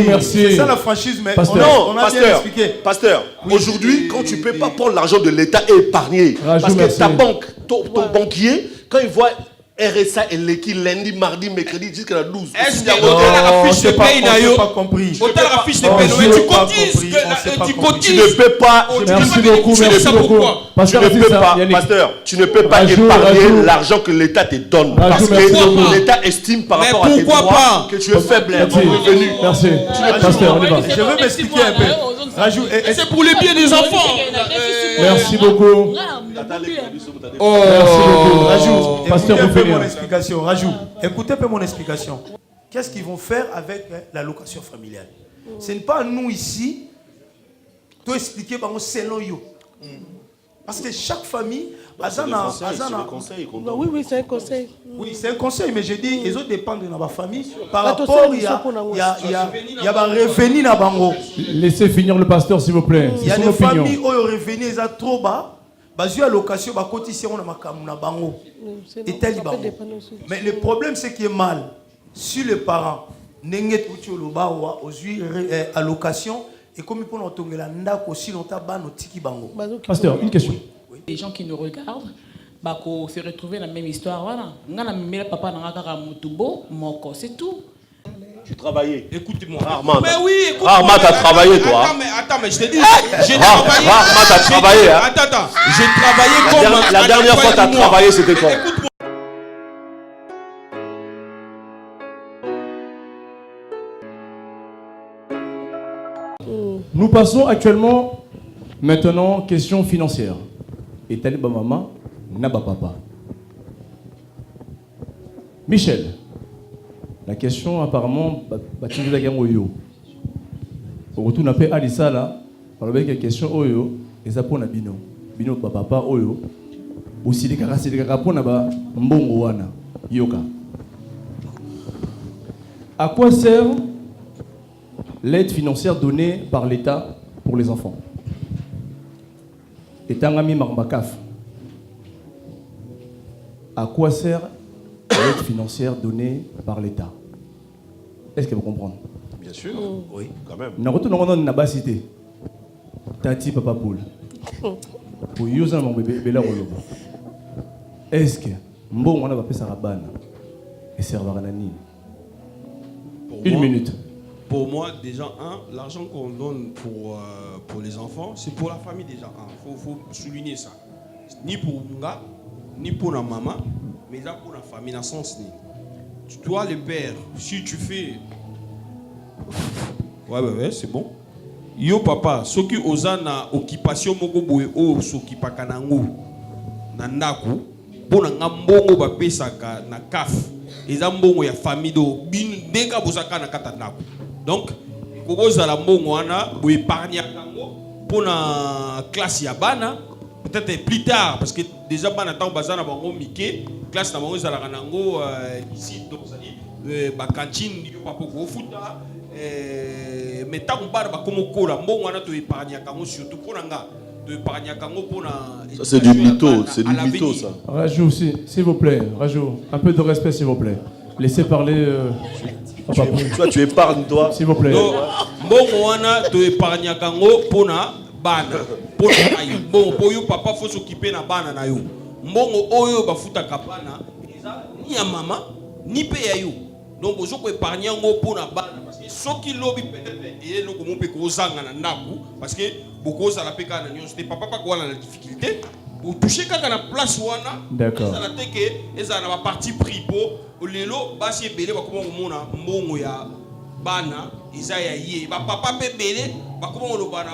merci. C'est ça la franchise, mais on a bien expliqué. Pasteur, oui, aujourd'hui, quand tu ne peux pas prendre l'argent de l'État et épargner, parce que ta banque, ton banquier, quand il voit RSA et l'équipe lundi, mardi, mercredi, jusqu'à la 12. Est-ce que la fiche de paye n'a pas compris? Autant la fiche de paye, tu cotises. Tu ne peux pas. Merci beaucoup, merci beaucoup. Pasteur, tu ne peux pas épargner l'argent que l'État te donne. Parce que l'État estime par rapport à tes droits que tu es faible en revenu. Merci. Pasteur, on y va. Je veux m'expliquer un peu. Rajou, c'est pour le bien des enfants. Merci beaucoup. Merci beaucoup. Rajou, pasteur, vous faites mon explication. Rajou, écoutez un peu mon explication. Qu'est-ce qu'ils vont faire avec l'allocation familiale? Ce n'est pas à nous ici de expliquer selon eux. Parce que chaque famille c'est un conseil. Oui, c'est un conseil. Oui, c'est un conseil, mais je dis, les autres dépendent de ma famille. Par rapport, il y a un revenu dans bango. Laissez finir le pasteur, s'il vous plaît. Il y a des familles où le revenu est trop bas. Basé à location, bah cotiser on a ma bango. Et tel bango. Mais le problème c'est qu'il est mal. Si les parents n'enguet outil le bas aux allocation et comme ils peuvent entendre la nda aussi longtemps bas nos tiki bango. Pasteur, une question. Les gens qui nous regardent, bah qu'on se retrouver dans la même histoire voilà. Ngana mimela papa na ngaka mutumbo moko, c'est tout. Tu travaillais. Écoute-moi. Rarement. Mais oui, écoute-moi. Rarement t'as travaillé, toi. Attends, mais je te dis, j'ai travaillé. Rarement t'as travaillé. Attends. J'ai travaillé comme. La dernière fois t'as travaillé, c'était quand? Écoute-moi. Nous passons actuellement, maintenant, question financière. Et taliba maman, naba papa. Michel, la question apparemment, tu veux dire Oyo. Au retour, on a fait Alissa là, on a une question Oyo, et ça pour na bino. Bino papa Oyo. Aussi les caras, c'est les caras pour na ba mbongo wana. Yoka. À quoi sert l'aide financière donnée par l'État pour les enfants? Etangami Marbakaf. À quoi sert l'aide financière donnée par l'État? Est-ce que vous comprenez? Bien sûr, oui, quand même. Nous retournons dans la cité. Tati Papa Poul. Pour user mon bébé, est-ce que bon on a pas ça rabane et servir à Nani? Une minute. Pour moi, déjà, l'argent qu'on donne pour les enfants, c'est pour la famille déjà. Faut souligner ça. Ni pour Munga, ni pour la maman, mais là pour la famille, dans le sens ni. Toi, le père, si tu fais. Ouais, c'est bon. Yo papa, ceux qui osent na occupation moko boye o s'occupa kanango na ndaku pour na ngambongo ba pesaka na kaf eza mbongo ya famille do bin ndeka bosaka na kata ndaku. Donc kokoza la mbongo wana bo épargner kango pour na classe ya bana peut-être plus tard parce que déjà bana tant bazana bango mike classe na bango za la kanango ici donc ça dit ba cantine yo papa ko futa mais tant que bana ba komo kola mbongo wana to épargner kango surtout pour nga de épargner kango pour na ça c'est du mytho, ça. Rajou, s'il vous plaît, Rajou, un peu de respect s'il vous plaît. Laissez parler toi tu épargnes toi s'il vous plaît. Mbongo wana to épargner kango pour na bana pour na yo. Bon pour yo papa faut s'occuper na bana na yo. Mbongo oyo ba futaka bana eza ni ya mama ni pe ya yo. Donc vous pouvez épargner pour la balle parce que ceux qui lobby peut-être et nous comment peut causer na ndaku parce que beaucoup ça la peka na c'était papa quoi la difficulté pour toucher quand na place wana d'accord ça la que ça na partie pris pour lelo basi belé ba comment mona mbongo ya bana izaya yé ba papa pe belé ba comment lo bana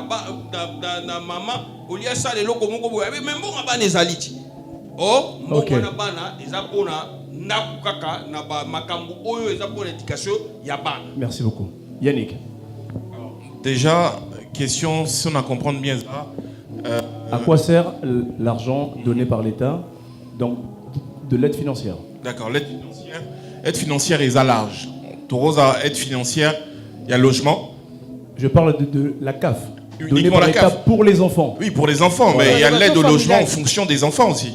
na maman au lieu ça lelo comment ko mais mbongo bana ezaliti oh mbongo na bana eza pona. Merci beaucoup. Yannick. Déjà, question, si on a compris bien ça. À quoi sert l'argent donné par l'État, donc de l'aide financière? D'accord, l'aide financière est à large. Torosa, aide financière, il y a logement. Je parle de la CAF. Donnée Uniquement par la l'État CAF. pour les enfants. Oui, pour les enfants, mais il y a l'aide au logement en fonction des enfants aussi.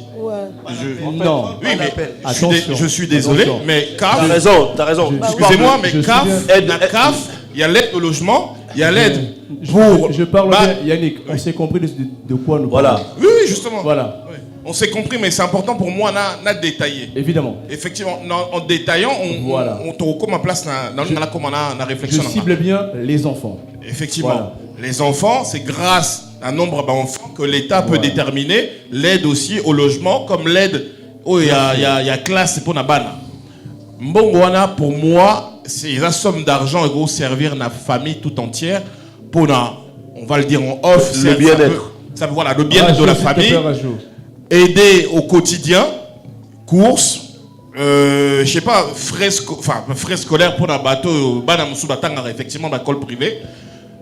Non. Oui, mais attention, je suis désolé, attention. mais CAF. T'as raison. Excusez-moi, mais CAF, Il y a l'aide au logement, il y a l'aide Je parle bien, Yannick, on s'est compris de quoi nous parlons. Oui, justement. Voilà. Oui. On s'est compris, mais c'est important pour moi de détailler. Évidemment. Effectivement, en détaillant, on te recommande en place dans la réflexion. Je cible bien les enfants. Effectivement. Voilà. Les enfants, c'est grâce à un nombre d'enfants que l'État peut déterminer l'aide aussi au logement, comme l'aide où il y a classe pour la banane. Mbongwana, pour moi, c'est la somme d'argent qui va servir la famille tout entière pour, on va le dire en off, le bien-être. Voilà, le bien-être de la famille. Aider au quotidien, courses, je sais pas, frais scolaires pour un bateau, effectivement, dans l'école privée.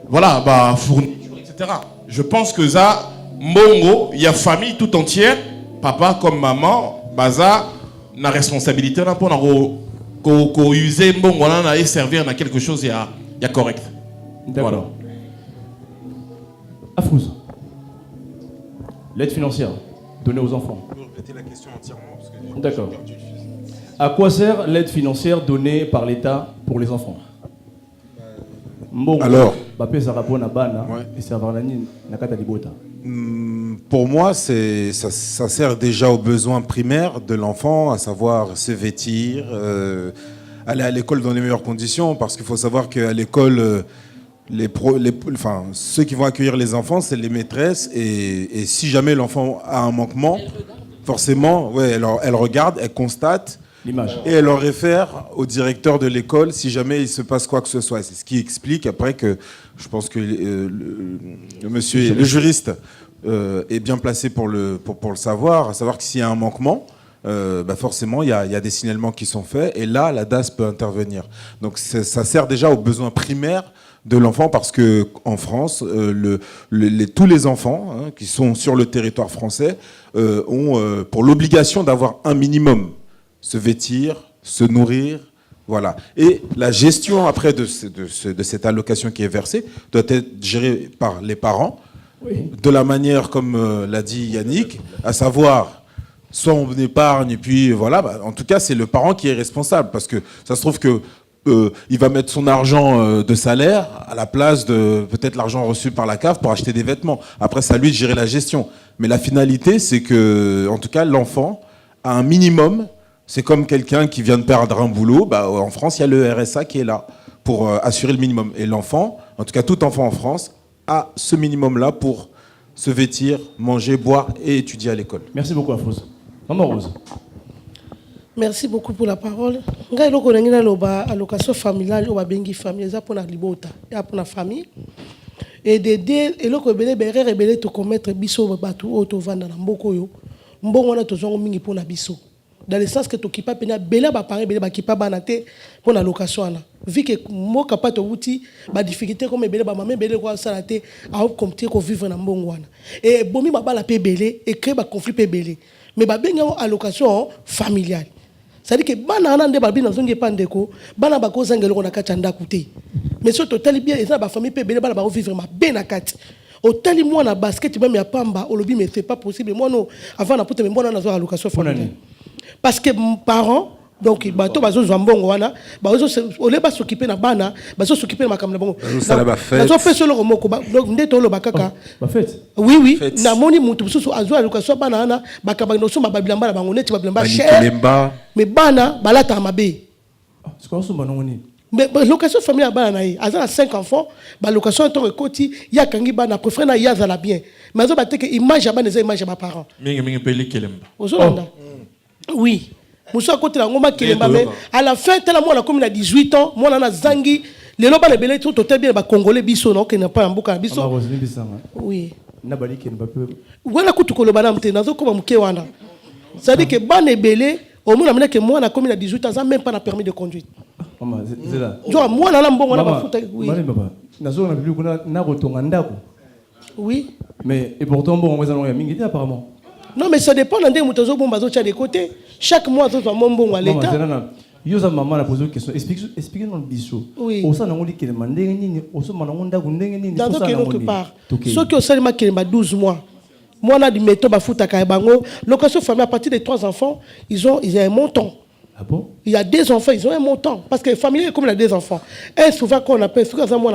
Voilà, fourniture, etc. Je pense que ça, Mbongo, il y a famille tout entière, papa comme maman, baza, la responsabilité là pour qu'on user Mbongo là et servir dans quelque chose il y a correct. D'accord. Voilà. Afrouz. L'aide financière donnée aux enfants. Je peux répéter la question entièrement parce que D'accord. À quoi sert l'aide financière donnée par l'État pour les enfants? Alors, pour moi, ça sert déjà aux besoins primaires de l'enfant, à savoir se vêtir, aller à l'école dans les meilleures conditions, parce qu'il faut savoir qu'à l'école, ceux qui vont accueillir les enfants, c'est les maîtresses, et si jamais l'enfant a un manquement, forcément, ouais, elle regarde, elle constate, l'image. Et elle en réfère au directeur de l'école si jamais il se passe quoi que ce soit. C'est ce qui explique après que je pense que le juriste est bien placé pour le savoir, à savoir que s'il y a un manquement, forcément il y a des signalements qui sont faits et là la DAS peut intervenir. Donc ça sert déjà aux besoins primaires de l'enfant parce que en France, tous les enfants qui sont sur le territoire français ont pour l'obligation d'avoir un minimum. Se vêtir, se nourrir, voilà. Et la gestion après de cette allocation qui est versée doit être gérée par les parents, de la manière comme l'a dit Yannick, à savoir soit on épargne et puis voilà, en tout cas c'est le parent qui est responsable parce que ça se trouve que il va mettre son argent de salaire à la place de peut-être l'argent reçu par la CAF pour acheter des vêtements. Après c'est à lui de gérer la gestion. Mais la finalité c'est que en tout cas l'enfant a un minimum. C'est comme quelqu'un qui vient de perdre un boulot. En France, il y a le RSA qui est là pour assurer le minimum. Et l'enfant, en tout cas tout enfant en France, a ce minimum-là pour se vêtir, manger, boire et étudier à l'école. Merci beaucoup, Afrouz. Maman Rose. Merci beaucoup pour la parole. Ngai loko nengina loba allocation familiale oba bengi famille za pona libota ya pona famille et d'aider eloko belé berere belé to commettre biso batu auto vanda na mboko yo mbongo na to zongo mingi pona biso. Dans le sens que tu n'as pas bela ba paré bela ba kipa banate pour la location là vu que mo capable to outil ba difficulté comme bela ba maman bela quoi ça laté à compter ko vivre na mbongwana et bomi ba la pe belé et créer ba conflit pe belé mais ba benga allocation familiale ça dit que bana na nde ba bina zonge pandeko bana ba ko zangelo ko na kachanda kuté mais surtout tali bien et ça ba famille pe belé bana ba vivre ma ben na kati au tali moi na basket même ya pamba au lobby mais c'est pas possible moi non avant na pote mais moi na zo allocation familiale. Parce que mes parents, donc, ils s'occuper de bana, s'occuper de ma caméra. Oui, oui. Na moni mutu susu azo allocation bana na bakaba no so babilamba la bango neti babilamba cher. Mais bana balata mabe. C'est quoi ce banoni? Mais location familiale bana na yi, azala 5 enfants, ba location to ekoti ya kangi bana préfère na ya zala bien. Mais azo bateke image ya bana za image ya ba parents. Mingi peli kelemba. Ozolanda. Oui. Moussa côté la ngoma kelemba mais à la fin tellement moi la commune a 18 ans, moi na zangi les loba les belé tout total bien ba congolais biso non que n'a pas mboka biso. Oui. Na bali kelemba peu. Voilà kutu koloba na mte nazo koma muke wana. Ça dit que bane belé au moins amener que moi la commune a 18 ans, ça même pas na permis de conduire. Maman, c'est là. Genre moi na mbongo na ba futa oui. Maman papa. Nazo na plus kuna na rotonga ndako. Oui. Mais et pourtant bon on va en mingi apparemment. Non mais ça dépend de mutozo bomba zo cha de côté. Chaque mois zo zo mbongo à l'état. Yoza maman la posé une question. Explique-nous le biso. Oui. Au sein on dit que le mandé nini, au sein on ndako ndenge nini. Dans quelque part. Ceux qui ont seulement 12 mois. Moi, on a du métaux, bafuta kaibango. Location famille à partir de 3 enfants, ils ont un montant. Ah bon? Il y a des enfants, ils ont un montant. Parce que les familles, comme il y a des enfants, et souvent, quand on appelle, souvent, moi,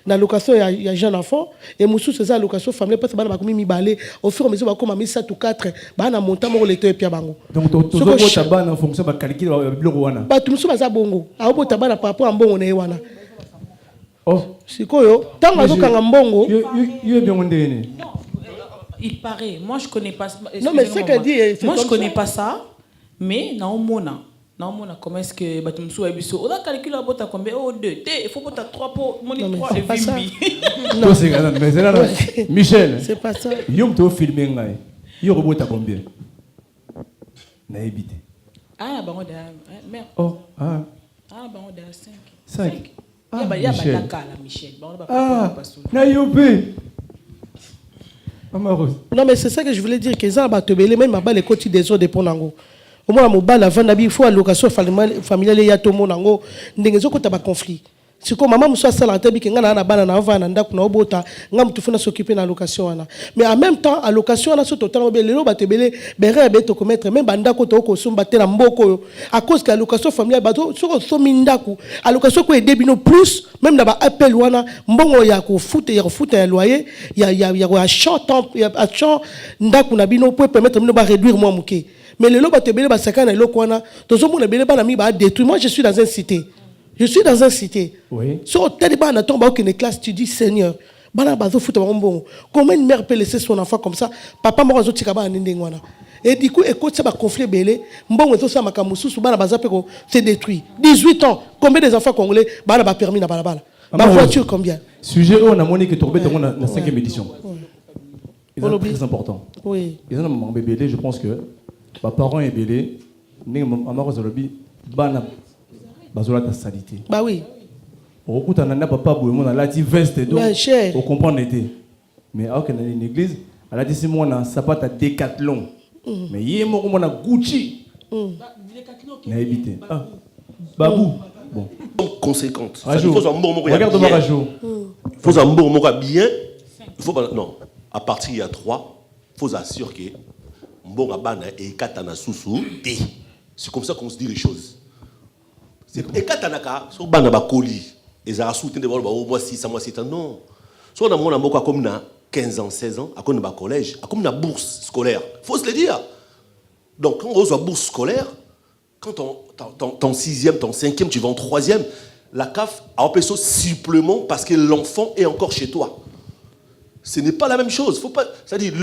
la location, il y a jeune enfant, et Moussou, c'est ça, la location familiale, parce que je vais me balai, au fur et à mesure, je vais me 7 ou 4, je vais monter mon lecteur et puis bango. Donc, tu as un tabac en fonction de calculer le bureau. Bah, tu me souviens ça, bongo. Ah, au tabac, par rapport à un bon, on est wana. Oh, c'est quoi, yo? Tant que tu as un bongo. Il paraît. Moi, je connais pas. Non, mais c'est qu'elle dit. Moi, je connais pas ça. Mais naomona comment est-ce que batumsu abiso on a calculé à bota combien oh 2 il faut botta 3 pour monnaie 3 et vimbi non c'est mais c'est là Michel c'est pas ça yom to filmer ngai yo robota combien na évité bango de merde oh bango de 5 ya ba kala Michel bango ba na yopé non mais c'est ça que je voulais dire que ça ba te belé même ma les côtés des autres de Ponango. Au moins, la vente il faut allocation familiale et tout le monde. N'engagez pas conflit. C'est comme maman soit ça la tête que ngana na bana na vana ndaku na obota ngam tufuna s'occuper na location ana. Mais en même temps allocation ana so totalement belelo batebele bere beto commettre même bandako to ko somba te na mboko à cause que allocation familiale bato so mindaku allocation ko aider bino plus même na ba appel wana mbongo ya ko foot ya loyer ya short temps ya short ndaku na bino pour permettre bino ba réduire moins muké. Mais le loba te belé ba sakana eloko wana tozo mona belé ba na mi ba détruire. Moi je suis dans une cité. Je suis dans une cité. Oui. Sur tel bas, on a une classe, tu dis Seigneur. Comment une mère peut laisser son enfant comme ça? Papa m'a dit et du coup, écoute, ça va conflit belé. Bon, ça m'a camusou, c'est détruit. 18 ans. Combien des enfants congolais va permis na balabala? Ma voiture combien? Sujet on a monique tombé dans la 5e édition. C'est très important. Oui. Et ça maman bébé, je pense que ma parent est belé, né maman Rosalobi, bana bazola ta salité. Bah oui. Au coup, t'en as papa bouillon, on a dit veste donc. On comprend l'été. Mais alors qu'elle est une église, elle a dit c'est moi un sapat à Décathlon. Mais hier moi on a Gucci. N'a évité. Ah. Babou. Bon. Conséquente. Regarde ma radio. Il faut un bon mot bien. Il faut non. À partir il y a 3, il faut assurer que bon abana et katana sousou. C'est comme ça qu'on se dit les choses. Et katanaka so bana ba koli ezara soutien de voir au mois 6 mois 7 ans non so na mona moko comme na 15 ans 16 ans à comme na collège à comme na bourse scolaire faut se le dire donc quand on reçoit bourse scolaire quand ton 6e ton 5e tu vas en 3e la CAF a appelé ça supplément parce que l'enfant est encore chez toi ce n'est pas la même chose faut pas c'est-à-dire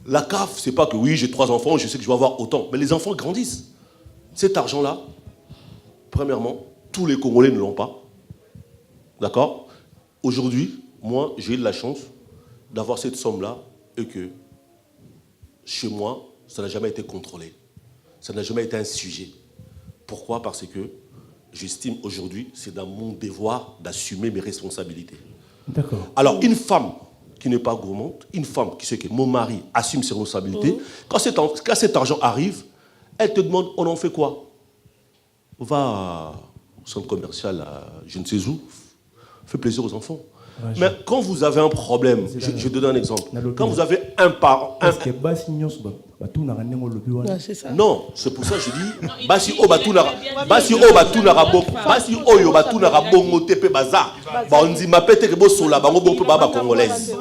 la CAF c'est pas que oui j'ai 3 enfants je sais que je vais avoir autant mais les enfants grandissent cet argent là. Premièrement, tous les Congolais ne l'ont pas. D'accord? Aujourd'hui, moi, j'ai eu de la chance d'avoir cette somme-là et que chez moi, ça n'a jamais été contrôlé. Ça n'a jamais été un sujet. Pourquoi? Parce que j'estime aujourd'hui, c'est dans mon devoir d'assumer mes responsabilités. D'accord. Alors, une femme qui n'est pas gourmande, une femme qui sait que mon mari assume ses responsabilités, quand cet argent arrive, elle te demande, on en fait quoi? Va au centre commercial, je ne sais où, fait plaisir aux enfants. Ouais, mais quand vous avez un problème, je te donne un exemple. Quand vous avez un parent... Non, c'est pour ça que je dis... Basi o batunara bongo tepe baza. Bandi mapete ke bo sola bango bo baba congolaise.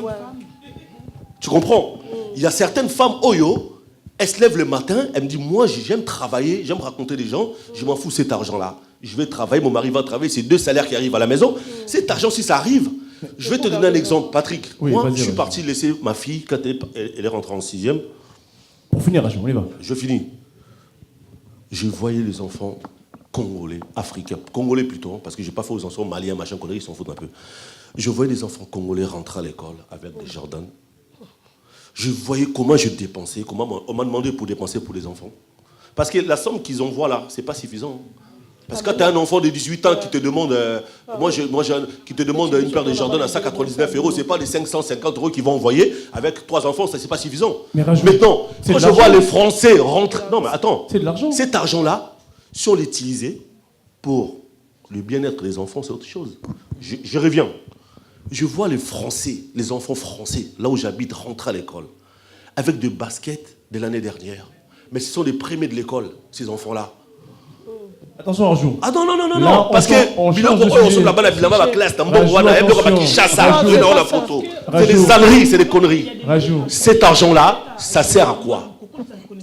Tu comprends? Il y a certaines femmes oyo. Elle se lève le matin, elle me dit, moi j'aime travailler, j'aime raconter des gens, je m'en fous cet argent-là. Je vais travailler, mon mari va travailler, c'est 2 salaires qui arrivent à la maison. Cet argent, si ça arrive, je vais te donner un exemple, Patrick. Oui, moi, je suis parti laisser ma fille quand elle est rentrée en 6e. Pour finir, on y va. Je finis. Je voyais les enfants congolais, africains, congolais plutôt, parce que je n'ai pas fait aux enfants maliens, machin, congolais, ils s'en foutent un peu. Je voyais les enfants congolais rentrer à l'école avec des Jordan. Je voyais comment je dépensais, comment on m'a demandé pour dépenser pour les enfants. Parce que la somme qu'ils envoient là, ce n'est pas suffisant. Parce que quand tu as un enfant de 18 ans qui te demande, qui te demande une paire de Jordan à 199 €, ce n'est pas les 550 € qu'ils vont envoyer. Avec 3 enfants, ça, ce n'est pas suffisant. Maintenant, quand je vois les Français rentrer... Non, mais attends. C'est de l'argent. Cet argent-là, si on l'utilisait pour le bien-être des enfants, c'est autre chose. Je reviens. Je vois les Français, les enfants français, là où j'habite, rentrer à l'école, avec des baskets de l'année dernière, Mais ce sont les premiers de l'école, ces enfants-là. Attention, Rajou. Ah non, non, non, non, Là, non. Parce que, on bilan, change de pourquoi on sujet. se là-bas, la classe, dans Rajou, voilà, attention. qui chasse ça, Rajou. dans la photo. C'est Rajou. des âneries, c'est des conneries. Rajou. Cet argent-là, ça sert à quoi?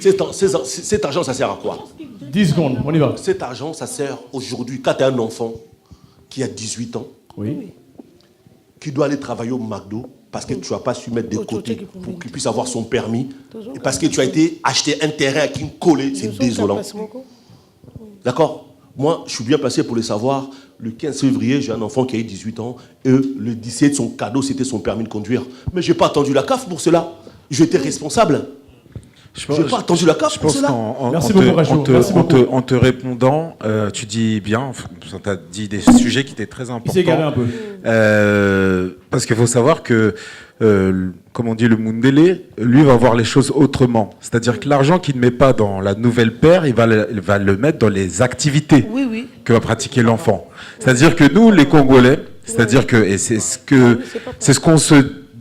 Cet argent, ça sert à quoi? 10 secondes, on y va. Cet argent, ça sert aujourd'hui, quand tu as un enfant qui a 18 ans, Oui. qui doit aller travailler au McDo parce que tu n'as pas su mettre de côté pour qu'il puisse avoir son permis, et parce que tu as été acheter un terrain à qui coller, c'est désolant. D'accord? Moi, je suis bien placé pour le savoir. Le 15 février, j'ai un enfant qui a eu 18 ans, et le 17, son cadeau, c'était son permis de conduire. Mais je n'ai pas attendu la CAF pour cela. J'étais responsable. Je n'ai pas attendu la CAF pour cela. En te répondant, tu dis bien, tu as dit des sujets qui étaient très importants. Il s'est égaré un peu. Parce qu'il faut savoir que, comme on dit, le Mundele, lui, va voir les choses autrement. C'est-à-dire que l'argent qu'il ne met pas dans la nouvelle paire, il va le mettre dans les activités que va pratiquer l'enfant. C'est-à-dire que nous, les Congolais, c'est-à-dire que, et c'est ce qu'on se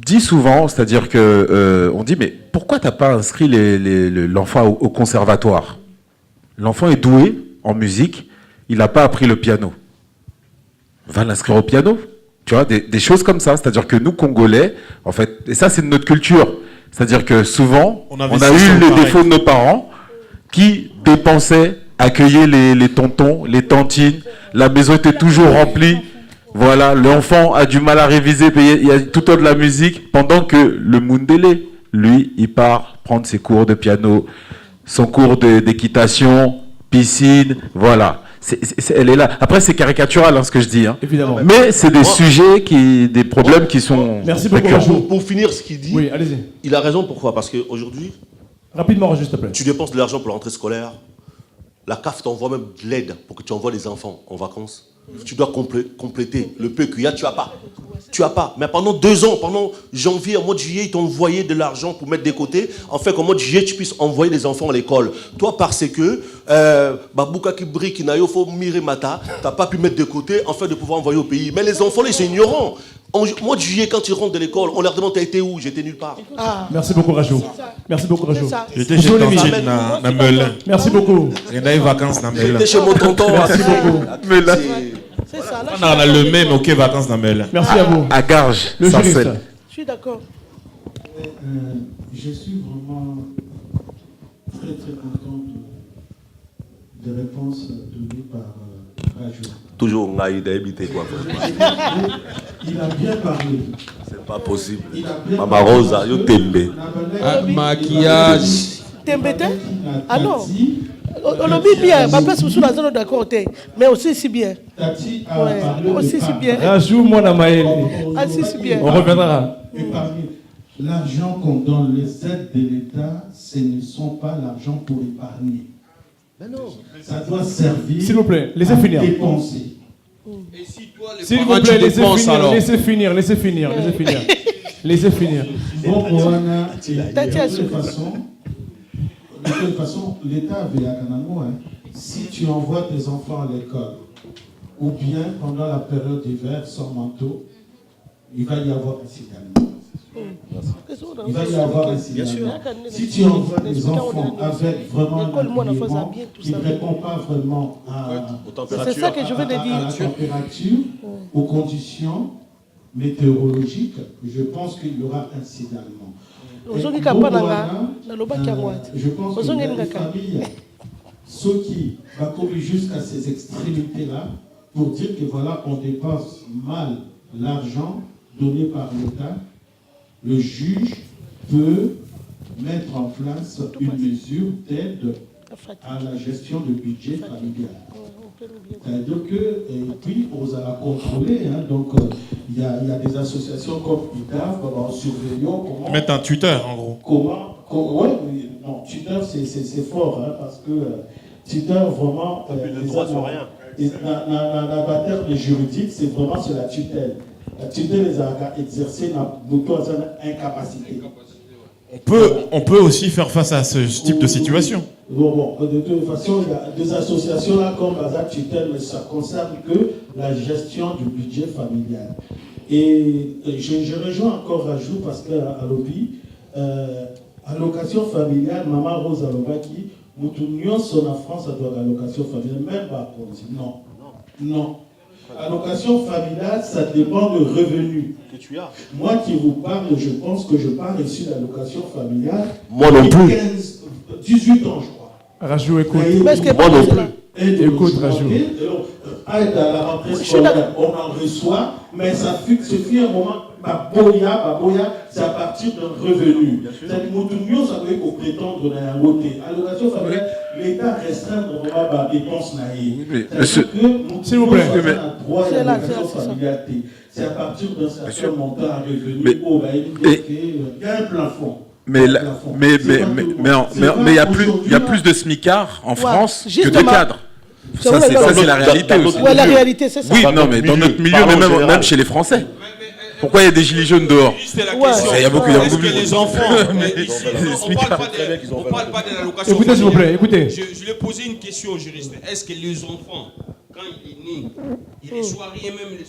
dit souvent, c'est-à-dire que on dit, mais pourquoi tu n'as pas inscrit l'enfant au conservatoire? L'enfant est doué en musique, il n'a pas appris le piano. Va l'inscrire au piano. Tu vois, des choses comme ça. C'est-à-dire que nous, Congolais, en fait, et ça, c'est de notre culture. C'est-à-dire que souvent, on a eu les défauts de nos parents qui dépensaient, accueillaient les tontons, les tantines. La maison était toujours remplie. Voilà, l'enfant a du mal à réviser, payer, il y a tout le temps de la musique, pendant que le Mundele, lui, il part prendre ses cours de piano, son cours d'équitation, piscine, voilà. Elle est là. Après, c'est caricatural, hein, ce que je dis. Hein. Évidemment. Mais c'est des sujets, des problèmes qui sont... Merci beaucoup. Pour finir ce qu'il dit, oui, allez-y. Il a raison. Pourquoi? Parce qu'aujourd'hui, rapidement, juste plaît. Tu dépenses de l'argent pour la rentrée scolaire. La CAF t'envoie même de l'aide pour que tu envoies les enfants en vacances. Tu dois compléter le peu qu'il y a, tu n'as pas. Tu n'as pas. Mais pendant 2 ans, pendant janvier, au mois de juillet, ils t'ont envoyé de l'argent pour mettre de côté, en fait qu'au mois de juillet, tu puisses envoyer les enfants à l'école. Toi, parce que Babouka Kibri, Kinayofo, Miremata, tu n'as pas pu mettre de côté, en fait, de pouvoir envoyer au pays. Mais les enfants, là, ils sont ignorants. Au mois de juillet, quand ils rentrent de l'école, on leur demande, t'as été où? J'étais nulle part. Merci beaucoup, Rajou. Merci beaucoup, Rajou. J'étais chez Tantine na Melun. Merci beaucoup. J'ai des vacances na Melun. J'étais chez mon tonton. Merci beaucoup. Melun. On a le même, ok, vacances na Melun. Merci à vous. À Garges, le juriste. Je suis d'accord. Je suis vraiment très très content des réponses données par Rajou. Toujours on a eu d'habiter quoi. Il a bien parlé. C'est pas possible. Mama Rosa, yo tembe. Maquillage. Tembe? Ah non. On l'a mis bien, ma place sous la zone d'accord, mais aussi si bien. Tati a parlé aussi si bien. Rajou, moi, Namaël. Aussi si bien. On reviendra. L'argent qu'on donne, les aides de l'État, ce ne sont pas l'argent pour épargner. Mais non. Ça doit servir. S'il vous plaît, laissez finir. Dépenser. Et si toi, s'il vous plaît, laissez finir. Laissez finir. Bon, Moana, de toute façon, l'État avait à Kanamo, si tu envoies tes enfants à l'école, ou bien pendant la période d'hiver sans manteau, il va y avoir un signalement. Il va y avoir un signalement. Si tu envoies tes enfants avec vraiment un habillement qui ne répond pas vraiment à c'est ça que je veux te dire. À la température, aux conditions météorologiques, je pense qu'il y aura un signalement. Je pense que les familles, ceux qui vont commis jusqu'à ces extrémités-là, pour dire que voilà, on dépense mal l'argent donné par l'État, le juge peut mettre en place une mesure d'aide à la gestion du budget familial. C'est-à-dire que, et puis, on a contrôlé, donc il y a des associations comme IDAF, en surveillant comment... Mettre un tuteur, en gros. Oui, non, tuteur, c'est fort, parce que tuteur, vraiment... le droit sur rien. La matière juridique, c'est vraiment sur la tutelle. La tutelle les a exercé dans incapacité. On peut aussi faire face à ce type de situation. Bon, de toute façon, il y a des associations là comme Bazar Tutelle, mais ça concerne que la gestion du budget familial. Et je rejoins encore Rajou parce qu'à l'OBI, Allocation familiale, maman Rose Alobaki, Moutounion son en France, ça doit allocation familiale, même pas pour dire non. Non. Allocation familiale, ça dépend de revenus. Que tu as. Moi qui vous parle, je pense que je parle ici d'allocation familiale. Moi non plus. 18 ans, je crois. Rajou, écoute. Moi non plus. Écoute, Rajou. Aide à la rentrée scolaire, on en reçoit, mais ça suffit un moment. Baboya, c'est à partir d'un revenu. C'est Moutounio, ça veut qu'on prétendre dans la beauté. Allocation familiale, l'État restreint vraiment la dépense naïve. S'il vous plaît. C'est à partir d'un certain montant à revenu. Il y a un plafond. Mais il y a plus de smicards en France que de cadres. Ça, c'est la réalité aussi. Ouais, la réalité, c'est ça. Oui, non, mais dans notre milieu, même chez les Français. Pourquoi il y a des gilets jaunes dehors? Il y a beaucoup de les enfants. On parle pas de l'allocation. Écoutez, s'il vous plaît, écoutez. Je lui ai posé une question au juriste. Est-ce que les enfants, quand il est né, il reçoit rien, même le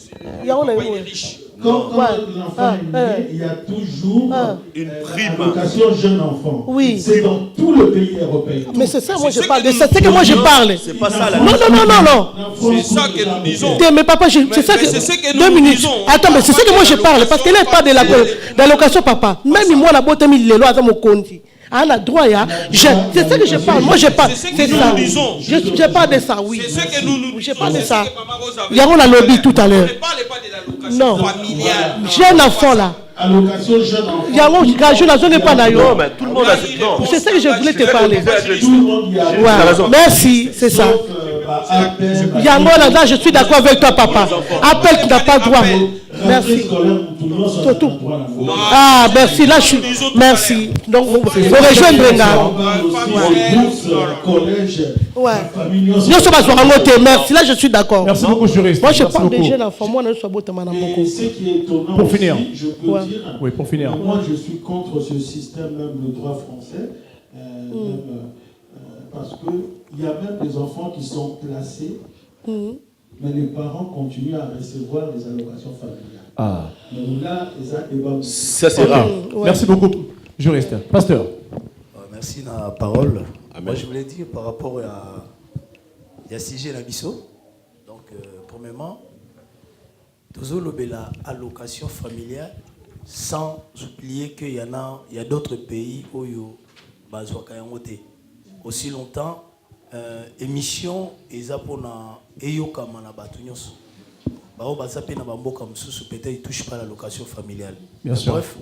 papa il est riche? Quand l'enfant est né, il y a toujours une prime. Allocation jeune enfant. Oui. C'est dans tout le pays européen. Mais c'est ça, moi je parle. C'est ça que moi je parle. C'est pas ça la Non. C'est ça que nous disons. Mais papa, c'est ça que. 2 minutes. Attends, mais c'est ça que moi je parle. Parce qu'elle n'est pas de l'allocation, papa. Même moi, la boîte, il est là, dans mon compte. À la droit, c'est ça que je parle. Moi, je parle. C'est ça. Je parle de ça, oui. C'est ce que nous Je parle de ça. Il y a la lobby tout à l'heure. Ne parlez pas de l'allocation familiale. Jeune enfant, là. Allocation jeune enfant. Il y a la zone n'est pas là. Non, mais tout le monde a. Non. C'est ça que je voulais te parler. Tout le monde y a. Ouais. Merci, c'est ça. Yango, là, je suis d'accord avec toi, papa. Appel qui n'a pas droit. Merci. Toto. Ah, merci. Là, je suis. Merci. Donc, vous rejoindre Renga. Nous sommes à noter. Merci. Là, je suis d'accord. Merci beaucoup, juriste. Moi, je parle des jeunes enfants. Moi, je suis beau, ce qui est étonnant pour finir. Aussi, je peux dire, oui, pour finir. Moi, je suis contre ce système, même le droit français, parce qu'il y a même des enfants qui sont placés, mais les parents continuent à recevoir les allocations familiales. Ah. Donc là, ça c'est rare. Merci beaucoup, juriste. Pasteur. Merci de la parole. Moi, je voulais dire par rapport à Yassige Nabiso. Donc, premièrement, la allocation familiale, sans oublier qu'il y a d'autres pays où il y a aussi longtemps, émission et peut-être ils touchent pas l'allocation familiale. Bien sûr. Bref,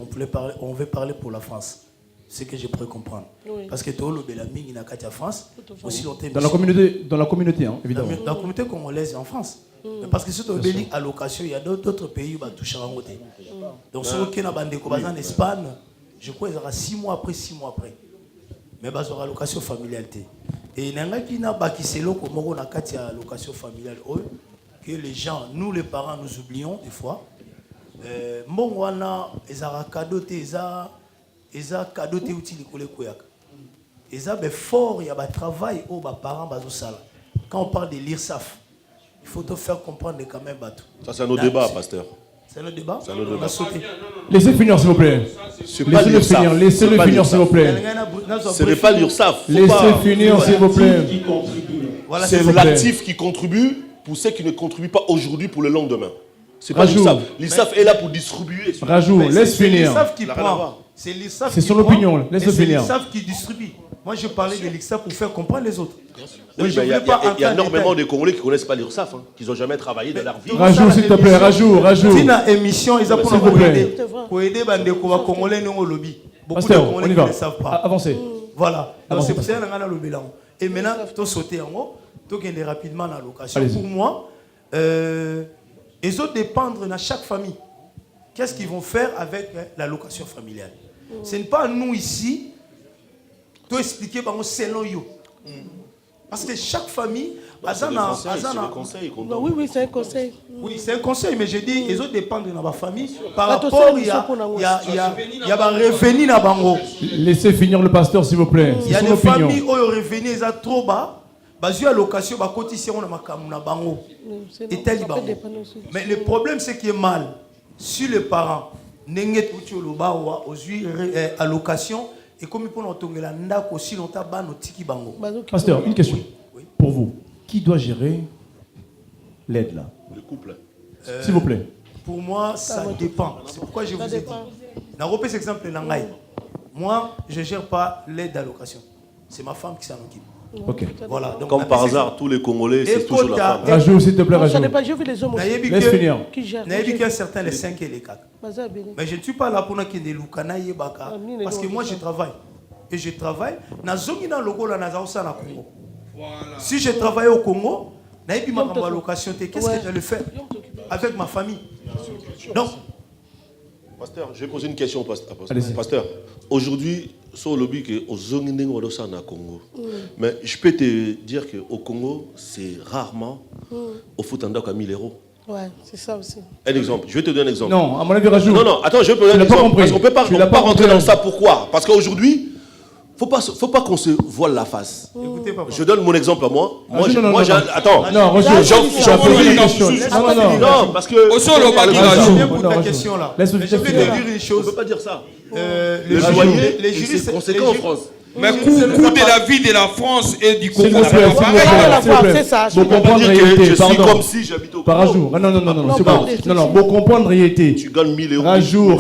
on veut parler pour la France. C'est ce que je pourrais comprendre. Oui. Parce que tout le Belami n'a qu'à France. Aussi longtemps. Dans la communauté, hein, évidemment. Dans la communauté congolaise et en France. Parce que surtout Belgique allocation, il y a d'autres pays où toucher en côté. Donc ceux qui ont en Espagne, je crois qu'ils auront 6 mois après, 6 mois après. Mais ils auront allocation familiale. Et il y a qui n'a pas qui c'est là comme on a qu'à allocation familiale que les gens, nous les parents, nous oublions des fois. Bon, on a ils auront cadeau ils ont cadeau te utile pour les koyaka. Ils ont fort, il y a un travail où les parents bazou sala. Quand on parle de l'IRSAF, il faut te faire comprendre quand même bateau. Ça c'est un autre débat, pasteur. C'est un autre débat. C'est un autre débat. Laissez finir s'il vous plaît. Laissez-le finir, laissez-le finir s'il vous plaît. Ce n'est pas l'URSSAF. Laissez finir s'il vous plaît. C'est l'actif qui contribue pour ceux qui ne contribuent pas aujourd'hui pour le lendemain. C'est pas l'URSSAF. L'URSSAF est là pour distribuer. Rajou, laisse finir. C'est l'IRSAF c'est son opinion, laisse-le finir. C'est l'IRSAF qui distribue. Moi, je parlais de l'IRSAF pour faire comprendre les autres. Il y a énormément de Congolais qui ne connaissent pas l'URSSAF, qui n'ont jamais travaillé dans leur vie. Rajou, s'il te plaît, Rajou. C'est une émission, ils ont pour aider les Congolais au lobby. Beaucoup de Congolais ne le savent pas. Avancez. Voilà. Donc c'est pour ça qu'on a le bilan. Et maintenant, il faut sauter en haut, il faut gagner rapidement la location. Pour moi, ils ont dépendre dans chaque famille. Qu'est-ce qu'ils vont faire avec la location familiale? Ce n'est pas nous ici de expliquer selon eux. Parce que chaque famille a un conseil. Oui, c'est un conseil. Oui, c'est un conseil, mais je dis, ils ont dépendre de ma famille. Par rapport, il y a un revenu dans bango. Laissez finir le pasteur, s'il vous plaît. Il y a des familles où le revenu est trop bas. Basé à location, mais le problème, c'est qu'il est mal. Si les parents n'ont pas allocation, Et comme il peut entendre la ndako si longtemps ban au tiki bango. Pasteur, une question. Oui. Pour vous, qui doit gérer l'aide là? Le couple. S'il vous plaît. Pour moi, ça dépend. C'est pourquoi je vous ai dit. Dans le cet exemple, moi, je ne gère pas l'aide d'allocation. C'est ma femme qui s'en occupe. Ok. Voilà. Donc, comme par hasard, tous les Congolais, c'est toujours la femme. Rajout, s'il te plaît, rajout. J'ai vu les hommes aussi. Laisse finir. J'ai vu qu'il y a certains, les 5 et les 4. Mais je ne suis pas là pour qu'il y ait des loukana yebaka. Parce que moi, je travaille. Et je travaille. Dans le Congo, si je travaille au Congo, je ma allocation. Qu'est-ce que je vais faire avec ma famille? Donc, Pasteur, je vais poser une question, Pasteur. Aujourd'hui, sur le lobby que au Congo. Mais je peux te dire qu'au Congo, c'est rarement au foot à 1000 euros. Ouais, c'est ça aussi. Un exemple, je vais te donner un exemple. Non, à mon avis, rajoute. Non, attends, je vais te donner un exemple. Parce qu'on ne peut pas rentrer dans ça. Pourquoi? Parce qu'aujourd'hui, faut pas qu'on se voile la face. Écoutez, papa. Je donne mon exemple à moi. Attends. Non, non, parce que. Je ta question là. Je vais te dire une chose. On ne peut pas dire ça. Le loyer, les juristes, c'est conséquent en France. Mais coût de la vie de la France et du Congo, c'est ça. Pour comprendre réalité, je suis comme si j'habite au Congo. Par jour. Non, c'est bon. Non, pour comprendre réalité. Tu gagnes 1000 euros. Rajout.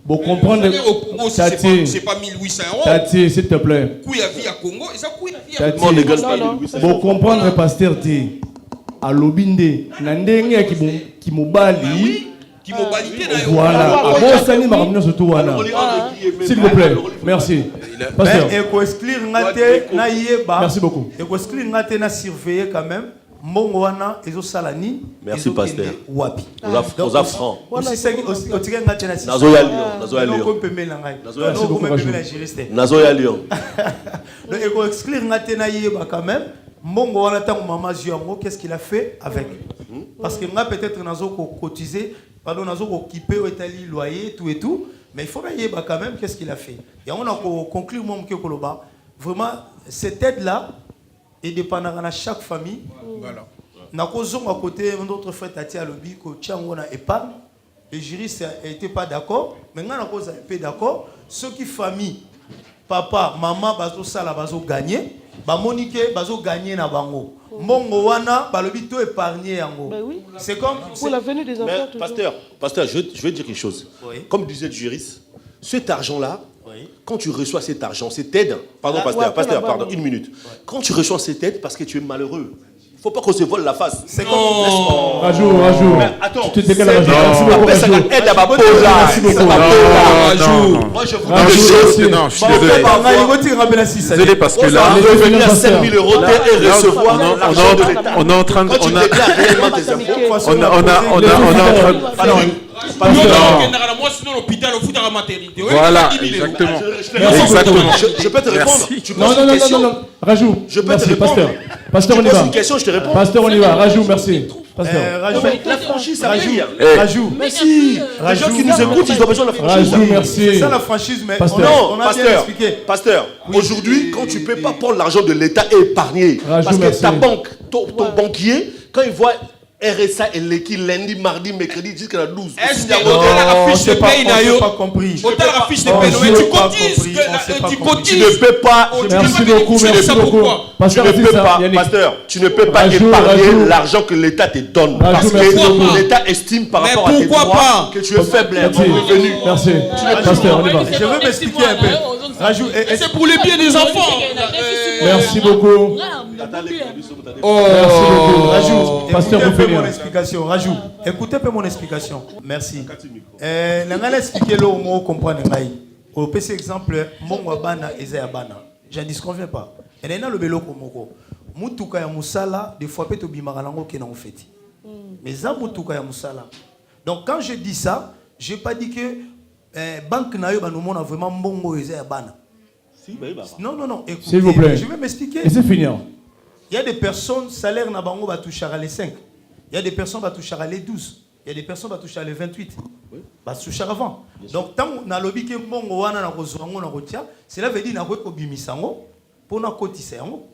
Pour comprendre. Au Congo, c'est pas 1800 euros. Tati, s'il te plaît. Coût à vie à Congo, et ça coût à vie à pour comprendre, pasteur T. À l'obinde, nandenge qui mobali. Qui mobilité voilà. Bon, ça n'y m'a surtout voilà. S'il vous plaît, merci. Pasteur. Merci beaucoup. Et qu'on na surveiller quand même. Mongwana ezo salani. Merci pasteur. Wapi. Aux affrants. Aussi c'est au tiga ngate na. Nazoya Lyon. Donc et qu'on exclure ngate na yeba quand même. Mongwana tant maman Ziango, qu'est-ce qu'il a fait avec? Parce que nga peut-être nazo cotiser, pardon nazo occuper au Italie loyer tout et tout, mais il faut yeba quand même qu'est-ce qu'il a fait. Et on a conclure mon que Koloba. Vraiment cette aide là et dépendant de chaque famille. Voilà. N'a à côté notre frère Tati a lobby que Tchangona épargne. Les juristes n'étaient pas d'accord. Maintenant, on a été d'accord. Ceux qui famille, papa, maman, bazo sala, bazo gagner. Ba monique, bazo gagner na bango. Mongo wana, ba lobby to épargner yango. C'est comme pour l'avenir des enfants. Pasteur, je vais dire quelque chose. Oui. Comme disait le juriste, cet argent-là, oui. Quand tu reçois cet argent, cette aide, pardon, pasteur, pardon, une minute. Ouais. Quand tu reçois cette aide, parce que tu es malheureux, il ne faut pas qu'on se vole la face. C'est comme Rajout. Attends, tu te décales merci beaucoup. Merci beaucoup. Aide à ma peau là. Moi, je vous dis non, je suis désolé parce que là, revenir à 5 000 euros et recevoir l'argent de l'État. On est en train de. Quand tu déclares réellement tes impôts, on est en train de. Voilà, exactement. Je peux te répondre. Non. Rajout. Je peux te répondre. Pasteur, on y va. une question, je te réponds. Pasteur, on y va. Rajout, merci. La franchise, ça paye. Rajout. Merci. Les gens qui nous écoutent, ils ont besoin de la franchise. Rajout, merci. C'est ça la franchise, mais on a bien expliqué. Pasteur, aujourd'hui, quand tu ne peux pas prendre l'argent de l'État et épargner, parce que ta banque, ton banquier, quand il voit RSA et l'équipe lundi, mardi, mercredi, jusqu'à la 12. Est-ce que la fiche de paye n'a pas compris? La fiche de paye, tu cotises. Tu ne peux pas. Merci beaucoup. Pasteur, tu ne peux pas épargner l'argent que l'État te donne. Parce que l'État estime par rapport à tes droits que tu es faible en revenu. Merci. Pasteur, on y va. Je veux m'expliquer un peu. C'est pour le bien des enfants. Merci beaucoup. Merci beaucoup. Rajout. Pasteur, vous faites mon explication. Rajout. Écoutez un peu mon explication. Merci. N'ai expliqué le mot comprendre. Au PC exemple, mon wabana ezaya bana. Je ne disconviens pas. Et là le belo komoko. Mutuka ya musala des fois peut to bimarango ke na ofeti. Mais ça mutuka ya musala. Donc quand je dis ça, j'ai pas dit que banque na yo ba nous mona vraiment mbongo ezaya bana. Non. Écoutez, s'il vous plaît. Je vais m'expliquer. Et c'est fini. Il y a des personnes, salaire na bango va toucher à les 5. Il y a des personnes qui vont toucher à les 12. Il y a des personnes qui vont toucher à les 28. Va toucher avant. Donc, tant que na lobby que mbongo wana na kozwango na rotia, cela veut dire na ko bimisango pour na kotisa yango.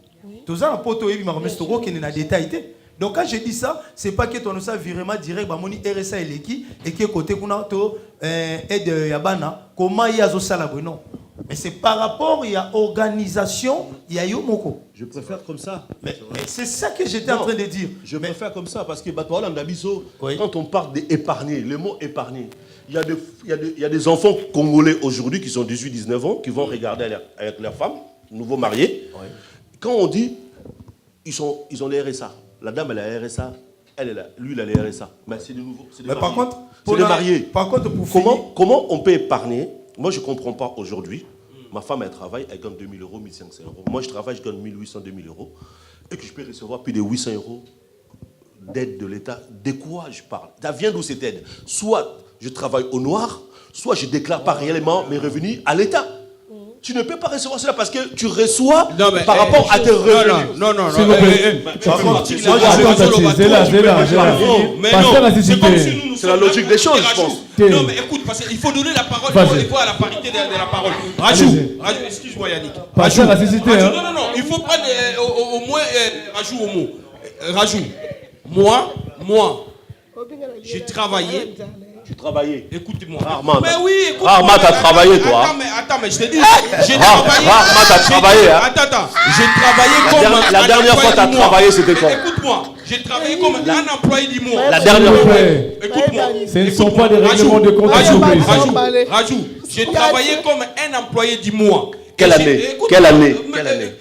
Tous ça na poto yebi ma remesto ko ke na détail té. Donc quand je dis ça, c'est pas que ton ça virement direct, bah moni RSA eleki et que côté kuna to aide yabana, comment il y a ça là non. Mais c'est par rapport il y a organisation, il y a yomoko. Je préfère comme ça. Mais c'est ça que j'étais en train de dire. Je préfère comme ça parce que quand on parle d'épargner, le mot épargner, il y a des enfants congolais aujourd'hui qui sont 18-19 ans, qui vont regarder avec leur femme, nouveau mariés. Oui. Quand on dit, ils ont les RSA. La dame, elle a la RSA, lui, il a les RSA. Mais c'est de nouveau. Mais par contre, c'est des mariés. Par contre, comment on peut épargner? Moi, je ne comprends pas aujourd'hui. Ma femme, elle travaille, elle gagne 2000 euros, 1500 euros. Moi, je travaille, je gagne 1800, 2000 euros. Et que je peux recevoir plus de 800 euros d'aide de l'État. De quoi je parle? Ça vient d'où cette aide? Soit je travaille au noir, soit je ne déclare pas réellement mes revenus à l'État. Tu ne peux pas recevoir cela parce que tu reçois par rapport à tes revenus. Non. C'est la logique des choses, je pense. Non, mais écoute, parce qu'il faut donner la parole, il faut à la parité de la parole. Rajou, excuse-moi Yannick. Rajou, non, il faut prendre au moins Rajou au mot. Rajou, moi, j'ai travaillé. Tu travaillais. Écoute-moi. Rarement. Mais oui, écoute-moi. Rarement t'as travaillé, toi. Attends, mais je te dis. J'ai travaillé. Rarement t'as travaillé. Attends. J'ai travaillé comme la dernière fois t'as travaillé, c'était quand? Écoute-moi. J'ai travaillé comme un employé du mois. La dernière fois. Écoute-moi. Ce ne sont pas des règlements de compte. Rajou. J'ai travaillé comme un employé du mois. Quelle année?